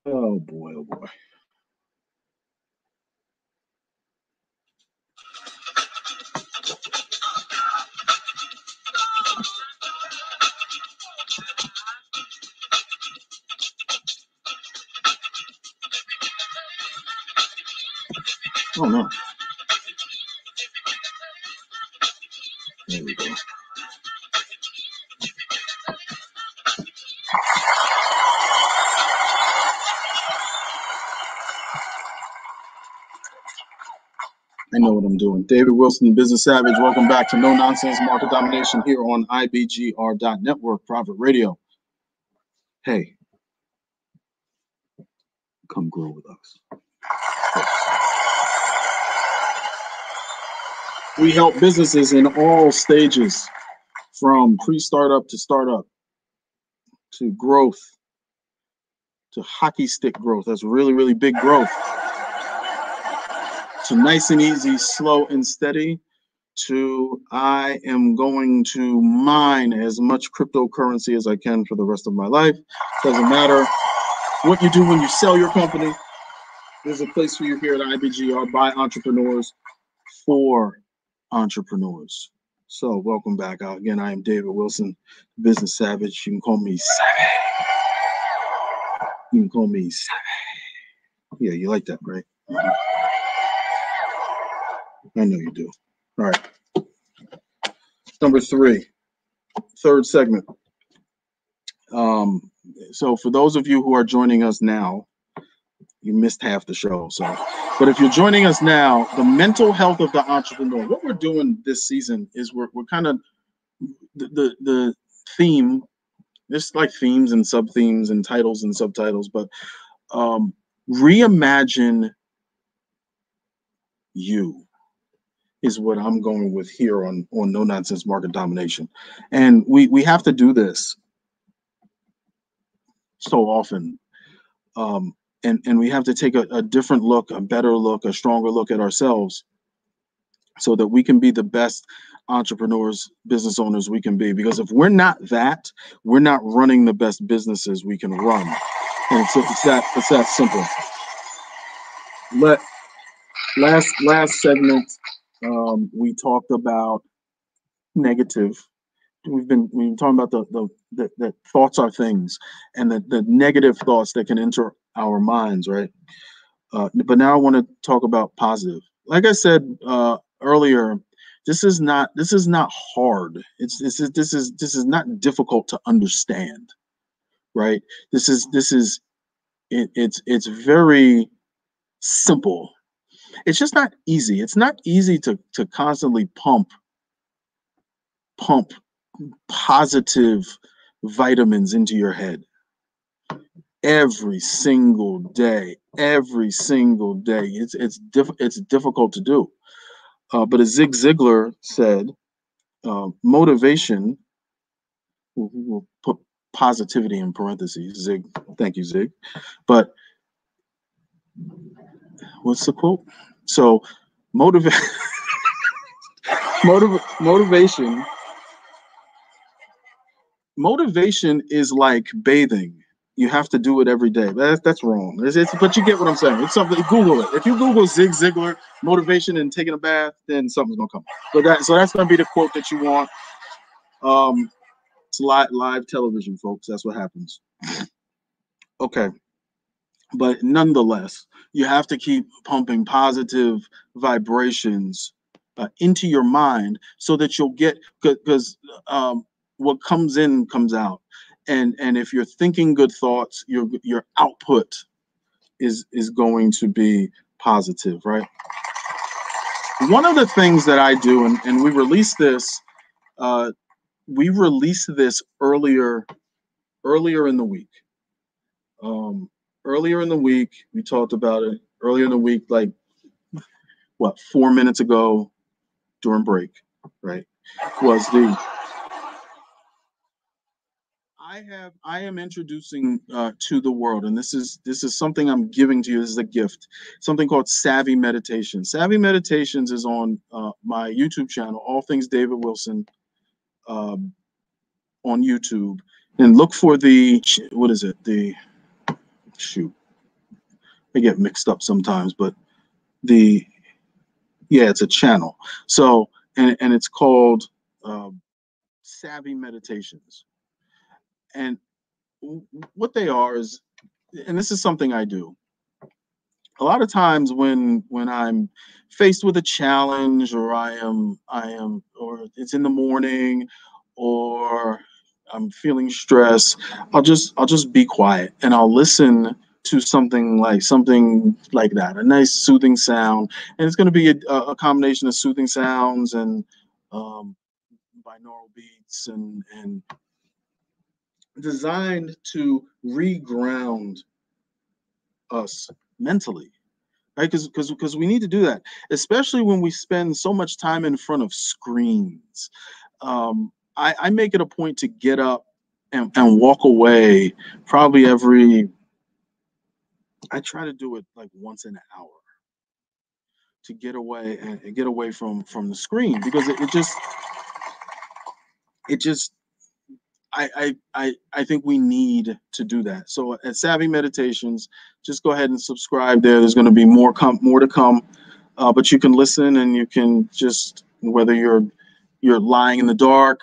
Oh boy, oh boy. Oh no. There we go. I know what I'm doing. David Wilson, Business Savage. Welcome back to No Nonsense Market Domination here on IBGR.Network, Private Radio. Hey, come grow with us. We help businesses in all stages, from pre-startup to startup, to growth, to hockey stick growth. That's really, really big growth. To nice and easy, slow and steady, to I am going to mine as much cryptocurrency as I can for the rest of my life. Doesn't matter what you do when you sell your company. There's a place for you here at IBGR, by entrepreneurs, for entrepreneurs. So welcome back. Again, I am David Wilson, Business Savage. You can call me Savage. You can call me Savage. Yeah, you like that, right? I know you do. All right. Number 3, third segment. So for those of you who are joining us now, you missed half the show. But if you're joining us now, the mental health of the entrepreneur. What we're doing this season is we're kind of the theme. There's like themes and sub-themes and titles and subtitles, but reimagine you is what I'm going with here on No Nonsense Market Domination. And we have to do this so often. And we have to take a different look, a better look, a stronger look at ourselves, so that we can be the best entrepreneurs, business owners we can be. Because if we're not that, we're not running the best businesses we can run. And it's that simple. Last segment, We talked about negative. We've been talking about the thoughts are things, and the negative thoughts that can enter our minds, right? But now I want to talk about positive. Like I said earlier, this is not hard. This is not difficult to understand, right? It's very simple. It's just not easy. It's not easy to constantly pump positive vitamins into your head every single day. It's difficult to do. But as Zig Ziglar said, motivation. We'll put positivity in parentheses. Zig, thank you, Zig. But what's the quote? So, motivation. Motivation is like bathing. You have to do it every day. That's wrong. But you get what I'm saying. It's something. Google it. If you Google Zig Ziglar motivation and taking a bath, then something's gonna come. But that's gonna be the quote that you want. It's live television, folks. That's what happens. Okay. But nonetheless, you have to keep pumping positive vibrations into your mind so that you'll get, because what comes in comes out, and if you're thinking good thoughts, your output is going to be positive, right? One of the things that I do, and we released this earlier in the week. Earlier in the week, we talked about it. Earlier in the week, like 4 minutes ago during break, right? Was the I am introducing to the world, and this is something I'm giving to you. This is a gift. Something called SAVVEE Meditation. SAVVEE Meditations is on my YouTube channel, All Things David Wilson, on YouTube, and look for what is it? I get mixed up sometimes, but it's a channel. So, and it's called SAVVEE Meditations. And what they are is, and this is something I do a lot of times when I'm faced with a challenge, or or it's in the morning, or I'm feeling stress, I'll just be quiet and I'll listen to something like that, a nice soothing sound. And it's going to be a combination of soothing sounds and binaural beats and designed to reground us mentally, right? Because we need to do that, especially when we spend so much time in front of screens. I make it a point to get up and walk away probably I try to do it like once in an hour, to get away and get away from the screen, because it just I think we need to do that. So at SAVVEE Meditations, just go ahead and subscribe there. There's going to be more to come, but you can listen, and you can just, whether you're lying in the dark,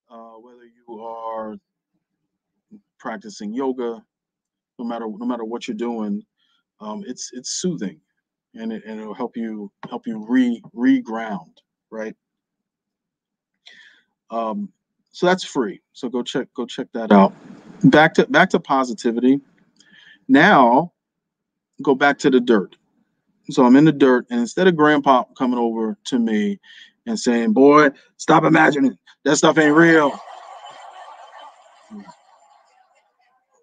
whether you are practicing yoga, no matter what you're doing, it's soothing, and it'll help you reground, right? So that's free. So go check that out. Back to positivity. Now go back to the dirt. So I'm in the dirt, and instead of grandpa coming over to me and saying, "Boy, stop imagining. That stuff ain't real. You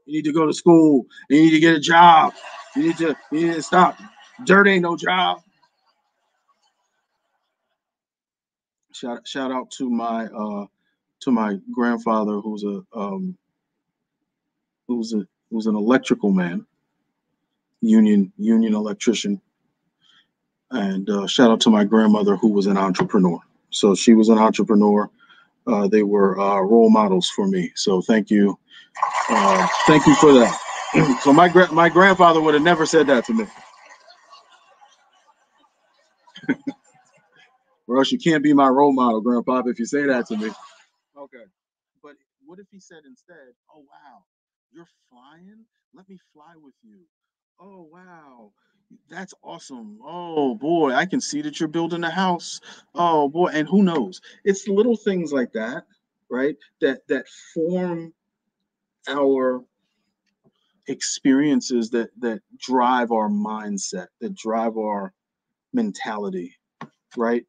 need to go to school. You need to get a job. You need to stop. Dirt ain't no job." Shout out to my grandfather, who's an electrical man, union electrician. And shout out to my grandmother, who was an entrepreneur. So she was an entrepreneur. They were role models for me. So thank you for that. So my grandfather would have never said that to me. or else you can't be my role model, Grandpa, if you say that to me. Okay. But what if he said instead, oh, wow, you're flying? Let me fly with you. Oh, wow, that's awesome. Oh, boy, I can see that you're building a house. Oh, boy, and who knows? It's little things like that, right, that form our experiences, that drive our mindset, that drive our mentality, right?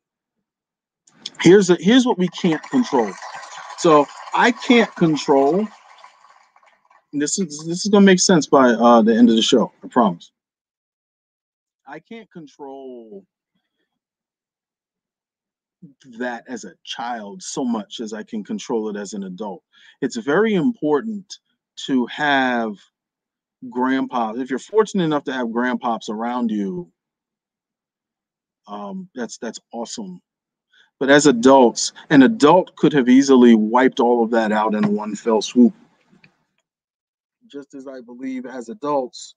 Here's what we can't control. So I can't control. This is gonna make sense by the end of the show. I promise. I can't control that as a child so much as I can control it as an adult. It's very important to have grandpas. If you're fortunate enough to have grandpops around you, that's awesome. But as adults, an adult could have easily wiped all of that out in one fell swoop. Just as I believe as adults,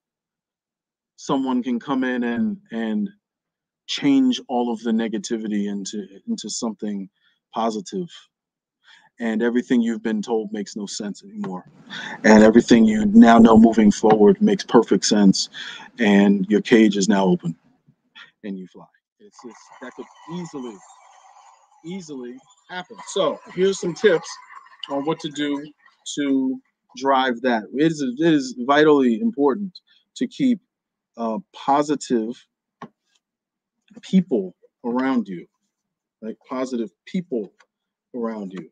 someone can come in and change all of the negativity into something positive. And everything you've been told makes no sense anymore. And everything you now know moving forward makes perfect sense. And your cage is now open and you fly. That could easily happen. So here's some tips on what to do to drive that. It is vitally important to keep positive people around you, like positive people around you,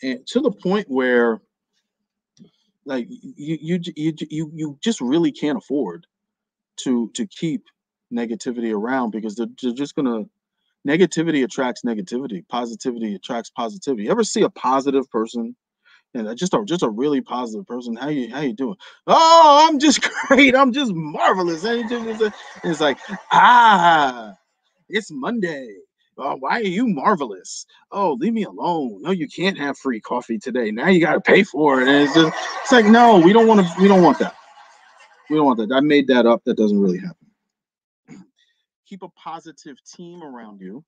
and to the point where, like, you just really can't afford to keep negativity around, because they're just gonna. Negativity attracts negativity. Positivity attracts positivity. You ever see a positive person, and just a really positive person? How you doing? Oh, I'm just great. I'm just marvelous. And it's like, it's Monday. Oh, why are you marvelous? Oh, leave me alone. No, you can't have free coffee today. Now you got to pay for it. And it's like, no, we don't want that. We don't want that. I made that up. That doesn't really happen. Keep a positive team around you.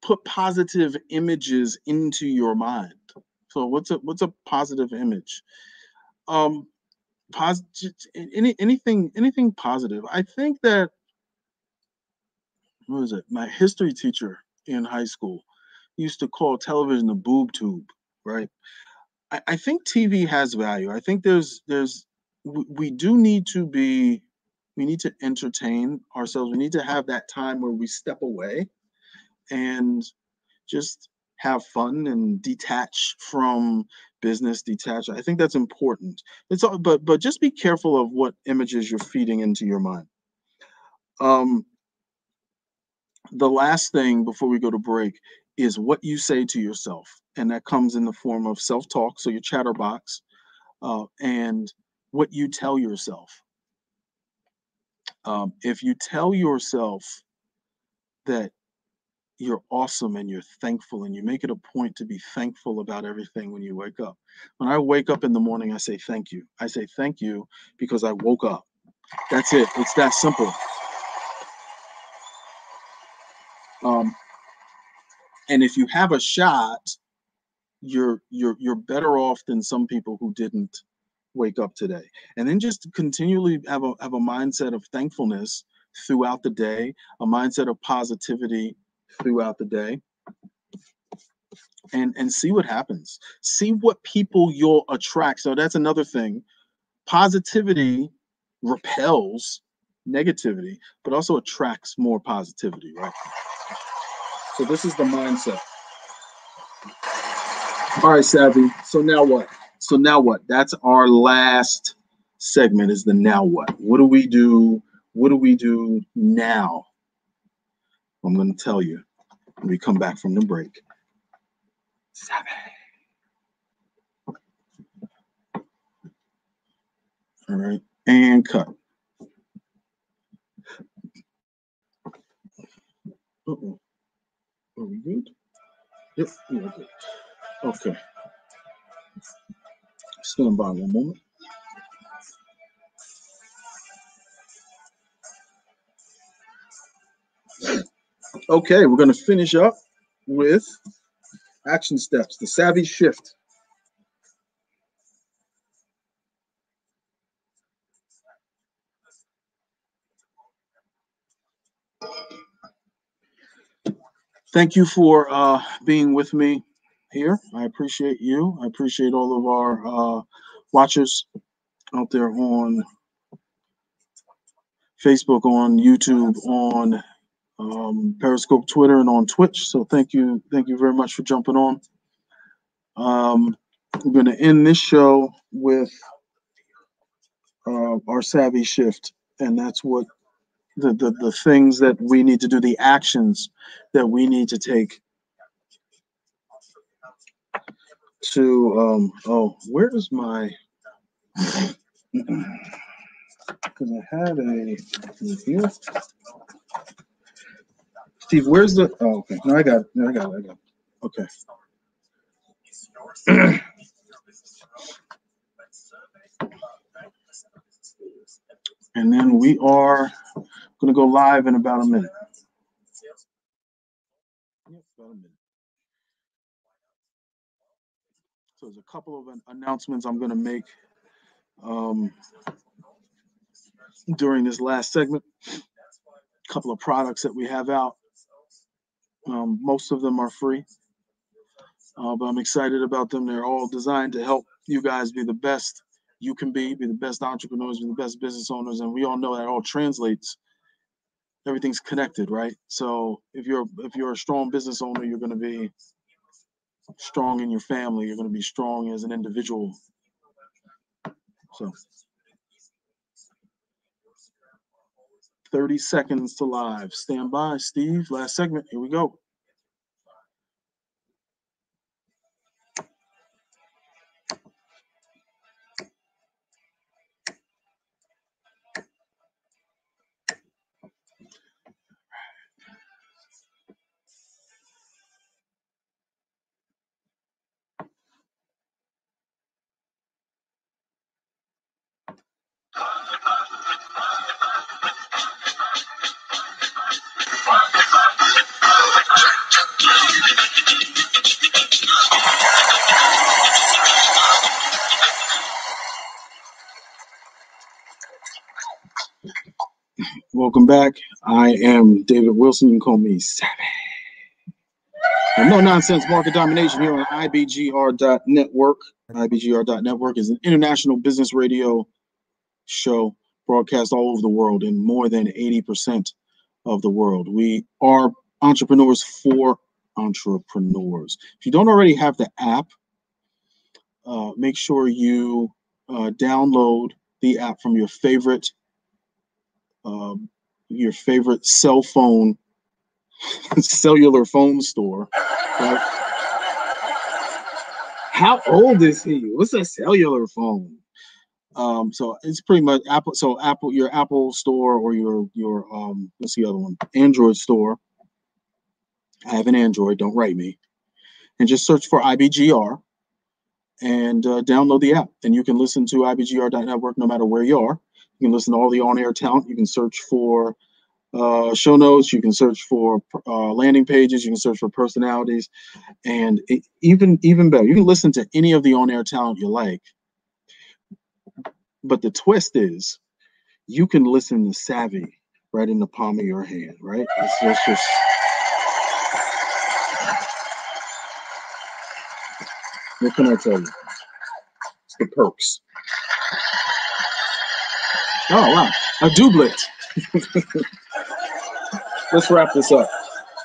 Put positive images into your mind. So what's a positive image? Anything positive. I think that, what was it? My history teacher in high school used to call television a boob tube, right? I think TV has value. I think we do need to we need to entertain ourselves. We need to have that time where we step away and just have fun and detach from business. I think that's important. It's all, but just be careful of what images you're feeding into your mind. The last thing before we go to break is what you say to yourself, and that comes in the form of self-talk, so your chatterbox, and what you tell yourself. If you tell yourself that you're awesome and you're thankful, and you make it a point to be thankful about everything when you wake up. When I wake up in the morning, I say thank you. I say thank you because I woke up. That's it. It's that simple. And if you have a shot, you're better off than some people who didn't wake up today. And then just continually have a mindset of thankfulness throughout the day, a mindset of positivity throughout the day, and see what happens. See what people you'll attract. So that's another thing. Positivity repels negativity, but also attracts more positivity, right? So this is the mindset. All right, Savvy. So now what? That's our last segment, is the now what. What do we do? What do we do now? I'm going to tell you when we come back from the break. Savvy. All right, and cut. Uh-oh. Are we good? Yep, we're good. Okay. Stand by one moment. Okay, we're going to finish up with action steps, the SAVVEE shift. Thank you for being with me here. I appreciate you. I appreciate all of our watchers out there on Facebook, on YouTube, on Periscope, Twitter, and on Twitch. So thank you very much for jumping on. We're going to end this show with our SAVVEE shift, and that's what the things that we need to do, the actions that we need to take to oh, where is my, because I had a here. Steve, where's the, oh, okay, no, I got it. No, I got it. Okay. And then we are going to go live in about a minute. Yep, about a minute. So there's a couple of announcements I'm going to make during this last segment. A couple of products that we have out. Most of them are free, but I'm excited about them. They're all designed to help you guys be the best you can be the best entrepreneurs, be the best business owners, and we all know that all translates. Everything's connected, right? So if you're a strong business owner, you're going to be strong in your family. You're going to be strong as an individual. So 30 seconds to live. Stand by, Steve. Last segment. Here we go. Welcome back. I am David Wilson. You can call me SAVVEE. No Nonsense Market Domination here on IBGR.Network. IBGR.Network is an international business radio show broadcast all over the world in more than 80% of the world. We are entrepreneurs for entrepreneurs. If you don't already have the app, make sure you download the app from your favorite cell phone, cellular phone store. Right? How old is he? What's a cellular phone? So it's pretty much Apple. So your Apple store or your what's the other one? Android store. I have an Android. Don't write me. And just search for IBGR and download the app. And you can listen to IBGR.Network no matter where you are. You can listen to all the on-air talent. You can search for show notes. You can search for landing pages. You can search for personalities, and even better, you can listen to any of the on-air talent you like. But the twist is, you can listen to SAVVEE right in the palm of your hand. Right? It's just what can I tell you? It's the perks. Oh wow, a doublet. Let's wrap this up.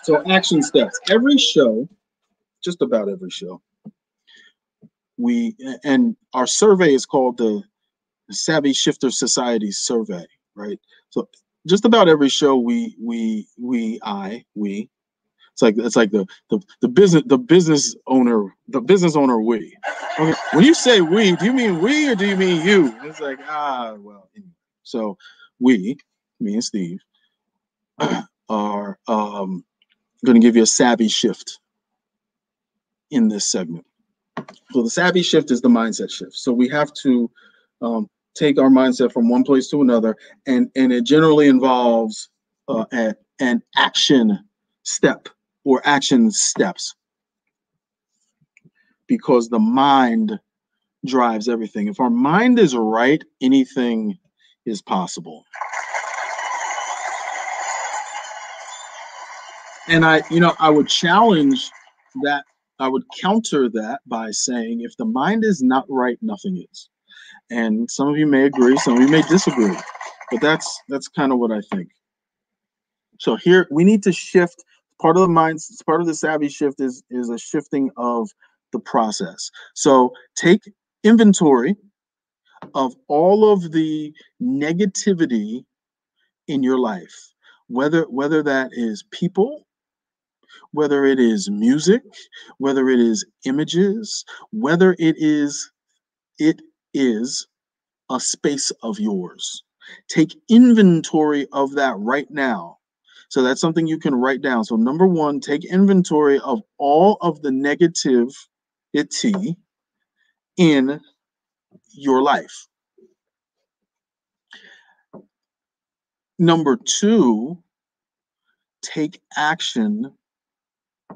So action steps. Every show, just about every show, and our survey is called the SAVVEE Shifter Society Survey, right? So just about every show it's like the business owner we. Okay. When you say we, do you mean we or do you mean you? It's like well. Anyway. So we, me and Steve, are going to give you a SAVVEE shift in this segment. So the SAVVEE shift is the mindset shift. So we have to take our mindset from one place to another, and it generally involves an action step or action steps, because the mind drives everything. If our mind is right, anything is possible. And I would challenge that. I would counter that by saying, if the mind is not right, nothing is. And some of you may agree, some of you may disagree, but that's kind of what I think. So here we need to shift. Part of the mind, part of the savvy shift is a shifting of the process. So take inventory of all of the negativity in your life, whether that is people, whether it is music, whether it is images, whether it is a space of yours. Take inventory of that right now. So that's something you can write down. So number one, take inventory of all of the negativity in your life. Number two, take action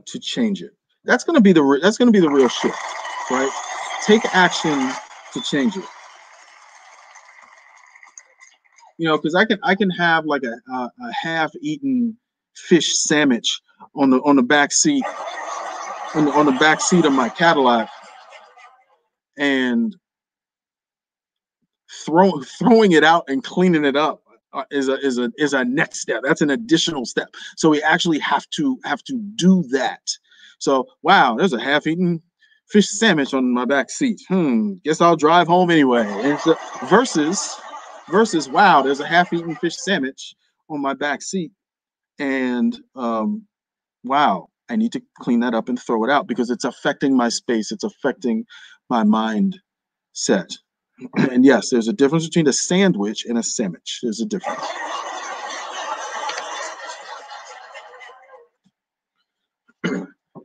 to change it. That's going to be the real shift, right? Take action to change it. Because I can have like a half-eaten fish sandwich on the back seat on the back seat of my Cadillac, and throwing it out and cleaning it up is a next step. That's an additional step. So we actually have to do that. So wow, there's a half-eaten fish sandwich on my back seat. Guess I'll drive home anyway. And so, versus wow, there's a half-eaten fish sandwich on my back seat, and wow, I need to clean that up and throw it out because it's affecting my space. It's affecting my mindset. And yes, there's a difference between a sandwich and a sandwich. There's a difference.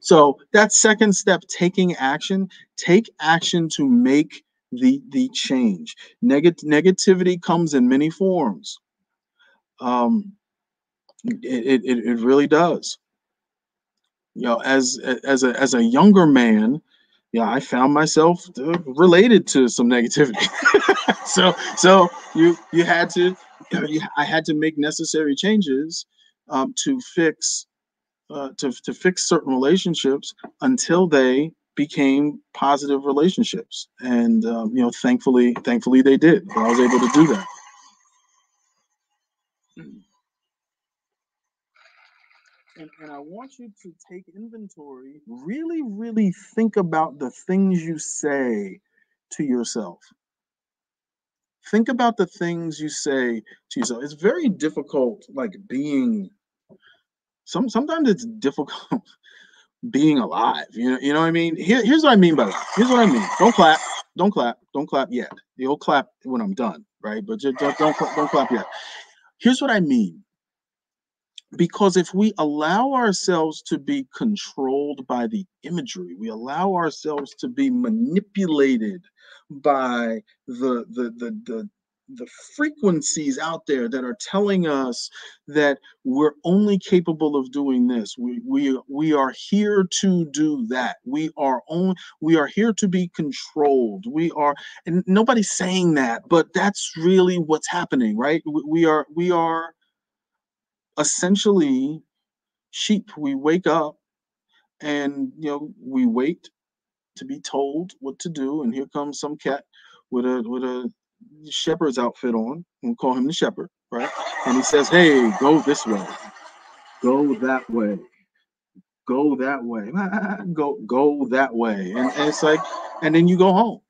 So that second step, taking action, take action to make the change. Negativity comes in many forms. It really does. As a younger man, I found myself related to some negativity. so you had to, I had to make necessary changes to fix certain relationships until they became positive relationships. And thankfully they did. I was able to do that. And I want you to take inventory, really, really think about the things you say to yourself. Think about the things you say to yourself. It's very difficult, like sometimes it's difficult being alive. You know what I mean? Here's what I mean by that. Here's what I mean. Don't clap yet. You'll clap when I'm done, right? But just don't clap yet. Here's what I mean. Because if we allow ourselves to be controlled by the imagery, we allow ourselves to be manipulated by the frequencies out there that are telling us that we're only capable of doing this. We are here to do that. We are here to be controlled. And nobody's saying that, but that's really what's happening, right? We are essentially sheep. We wake up and we wait to be told what to do, and here comes some cat with a shepherd's outfit on. We'll call him the shepherd, right? And he says, hey, go this way, go that way, go that way, go that way. And it's like, and then you go home,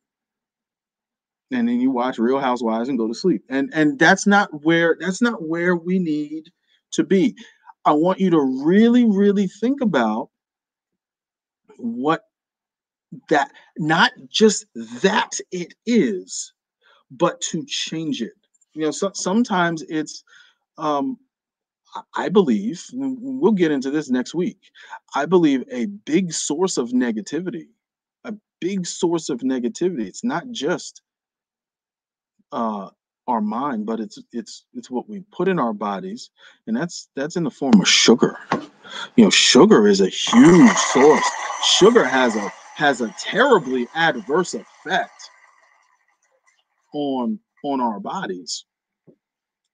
and then you watch Real Housewives and go to sleep. And that's not where we need to be. I want you to really, really think about what that, not just that it is, but to change it. Sometimes it's, I believe, we'll get into this next week, I believe a big source of negativity, it's not just our mind, but it's what we put in our bodies, and that's in the form of sugar. You know, sugar is a huge source. Sugar has a terribly adverse effect on our bodies.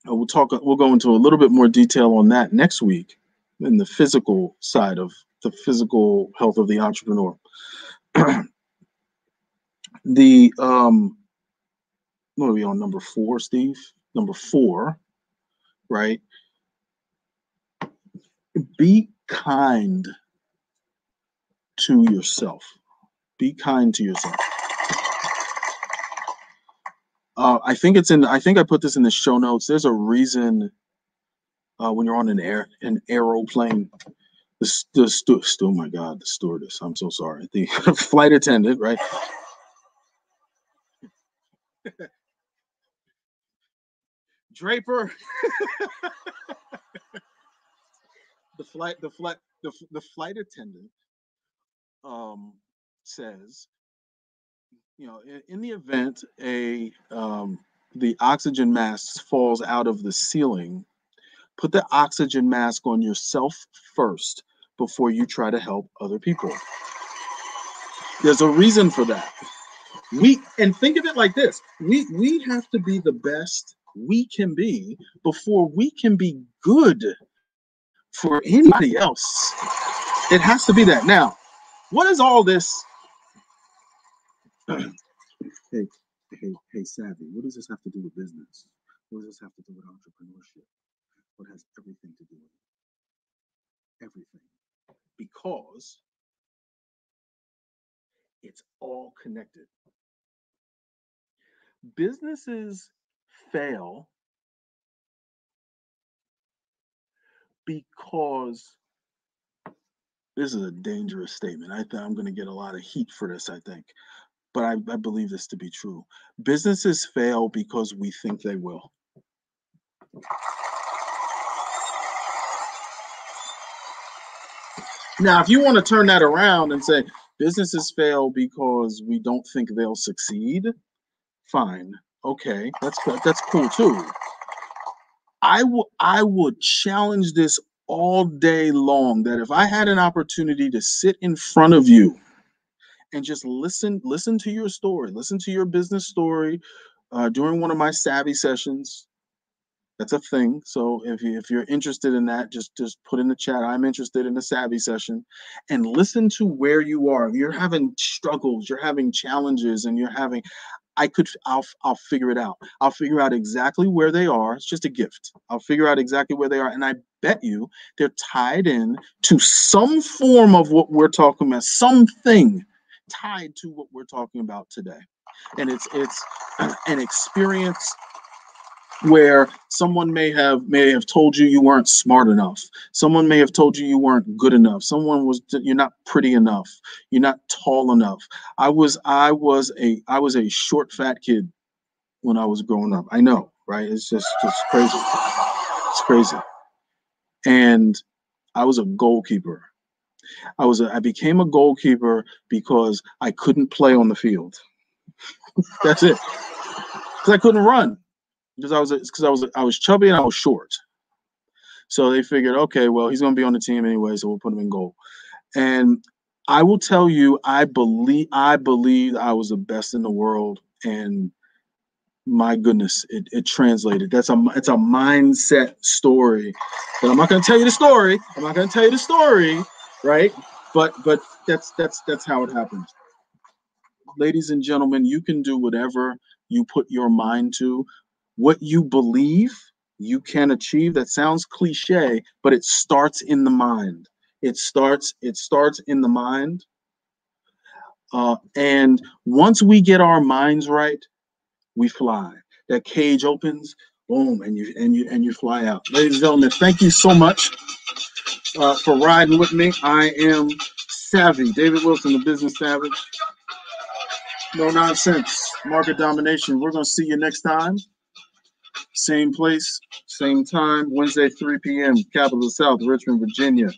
We'll go into a little bit more detail on that next week in the physical side of the physical health of the entrepreneur. The what are we on, number 4, Steve? Number 4, right? Be kind to yourself. Be kind to yourself. I think I put this in the show notes. There's a reason when you're on an aeroplane, oh my God, the stewardess. I'm so sorry. The flight attendant, right? Draper. the flight attendant says, you know, in the event the oxygen mask falls out of the ceiling, put the oxygen mask on yourself first before you try to help other people. There's a reason for that. And think of it like this. We have to be the best we can be before we can be good for anybody else. It has to be that. Now, what is all this? Hey, Savvy, what does this have to do with business? What does this have to do with entrepreneurship? What has everything to do with it? Everything. Because it's all connected. Businesses fail because, this is a dangerous statement. I'm going to get a lot of heat for this, I think. But I believe this to be true. Businesses fail because we think they will. Now, if you want to turn that around and say businesses fail because we don't think they'll succeed, fine. Okay, that's cool too. I would challenge this all day long, that if I had an opportunity to sit in front of you and just listen to your story, listen to your business story during one of my SAVVEE sessions. That's a thing. So if you're interested in that, just put in the chat, I'm interested in a SAVVEE session, and listen to where you are. If you're having struggles, you're having challenges, and I'll figure it out. I'll figure out exactly where they are. It's just a gift. I'll figure out exactly where they are. And I bet you they're tied in to some form of what we're talking about, something tied to what we're talking about today. And it's an experience where someone may have told you weren't smart enough. Someone may have told you weren't good enough. You're not pretty enough. You're not tall enough. I was a short, fat kid when I was growing up. I know, right? It's just crazy. It's crazy. And I was a goalkeeper. I became a goalkeeper because I couldn't play on the field. That's it. Because I couldn't run. Because I was chubby and I was short. So they figured, okay, well, he's going to be on the team anyway, so we'll put him in goal. And I will tell you, I believed I was the best in the world, and my goodness, it translated. It's a mindset story. But I'm not going to tell you the story. I'm not going to tell you the story, right? But that's how it happened. Ladies and gentlemen, you can do whatever you put your mind to. What you believe you can achieve. That sounds cliche, but it starts in the mind. It starts in the mind. And once we get our minds right, we fly. That cage opens, boom, and you fly out. Ladies and gentlemen, thank you so much for riding with me. I am Savvy, David Wilson, the Business Savage. No Nonsense Market Domination. We're going to see you next time. Same place, same time, Wednesday, 3 p.m., Capital of the South, Richmond, Virginia.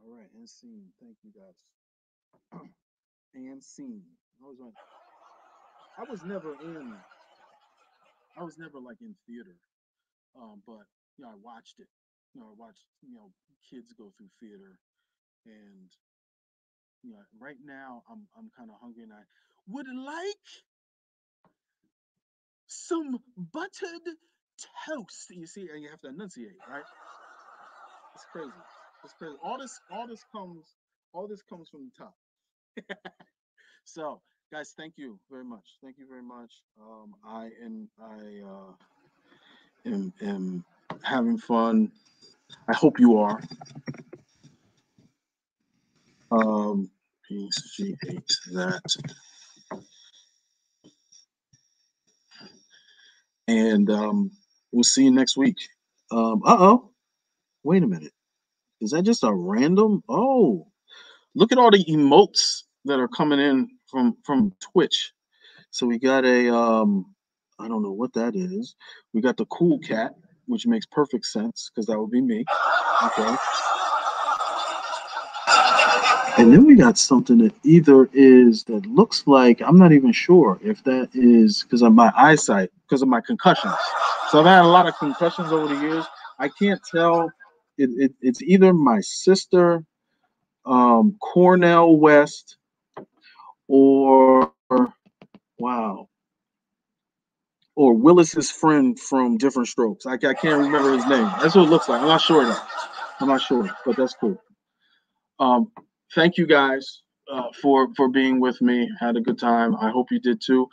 All right, and scene. Thank you, guys. And scene. I was never like in theater, but I watched it. I watched kids go through theater, and right now I'm kind of hungry, and I would like some buttered toast. You see, and you have to enunciate, right? It's crazy. It's crazy. All this comes from the top. So, guys, thank you very much. Thank you very much. I am having fun. I hope you are. PG8 that. And we'll see you next week. Wait a minute. Is that just a random? Oh, look at all the emotes that are coming in from Twitch. So we got a I don't know what that is. We got the cool cat, which makes perfect sense because that would be me. Okay. And then we got something that that looks like, I'm not even sure if that is because of my eyesight, because of my concussions. So I've had a lot of concussions over the years. I can't tell. It's either my sister, Cornell West, or wow, or Willis's friend from Different Strokes. I can't remember his name. That's what it looks like. I'm not sure though. I'm not sure, but that's cool. Thank you guys for being with me. Had a good time. I hope you did too.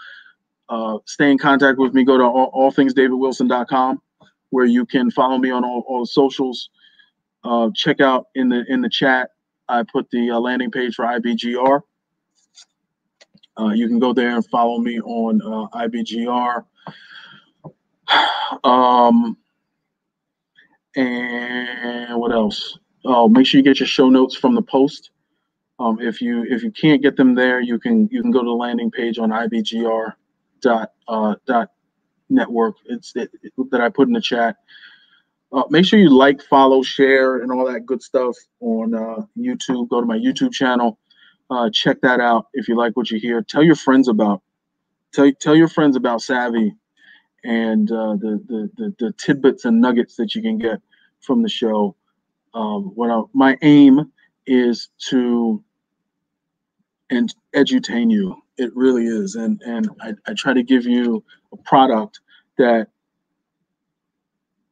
Stay in contact with me. Go to allthingsdavidwilson.com, where you can follow me on all socials. Check out in the chat. I put the landing page for IBGR. You can go there and follow me on IBGR. And what else? Oh, make sure you get your show notes from the post. If you can't get them there, you can go to the landing page on IBGR.Network. It's that I put in the chat. Make sure you like, follow, share, and all that good stuff on YouTube. Go to my YouTube channel. Check that out if you like what you hear. Tell your friends about SAVVEE and the tidbits and nuggets that you can get from the show. My aim is to edutain you. It really is, and I try to give you a product that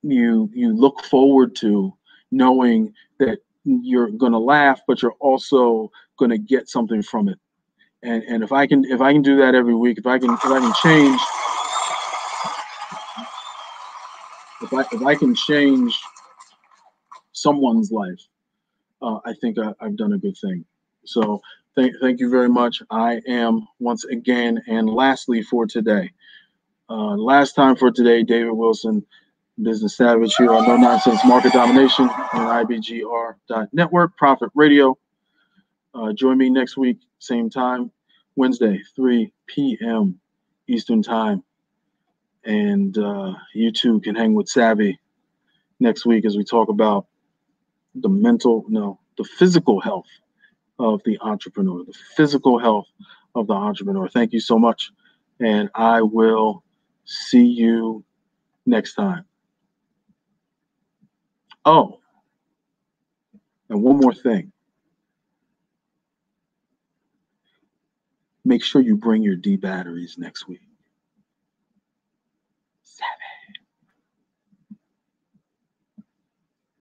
you look forward to, knowing that you're going to laugh, but you're also going to get something from it. And if I can do that every week, if I can change, if I can change someone's life, I think I've done a good thing. So thank you very much. I am once again, and lastly for today, last time for today, David Wilson, Business Savage here on No Nonsense Market Domination on IBGR.Network, Profit Radio. Join me next week, same time, Wednesday, 3 p.m. Eastern Time. And you too can hang with SAVVEE next week as we talk about the physical health of the entrepreneur, the physical health of the entrepreneur. Thank you so much. And I will see you next time. Oh, and one more thing. Make sure you bring your D batteries next week.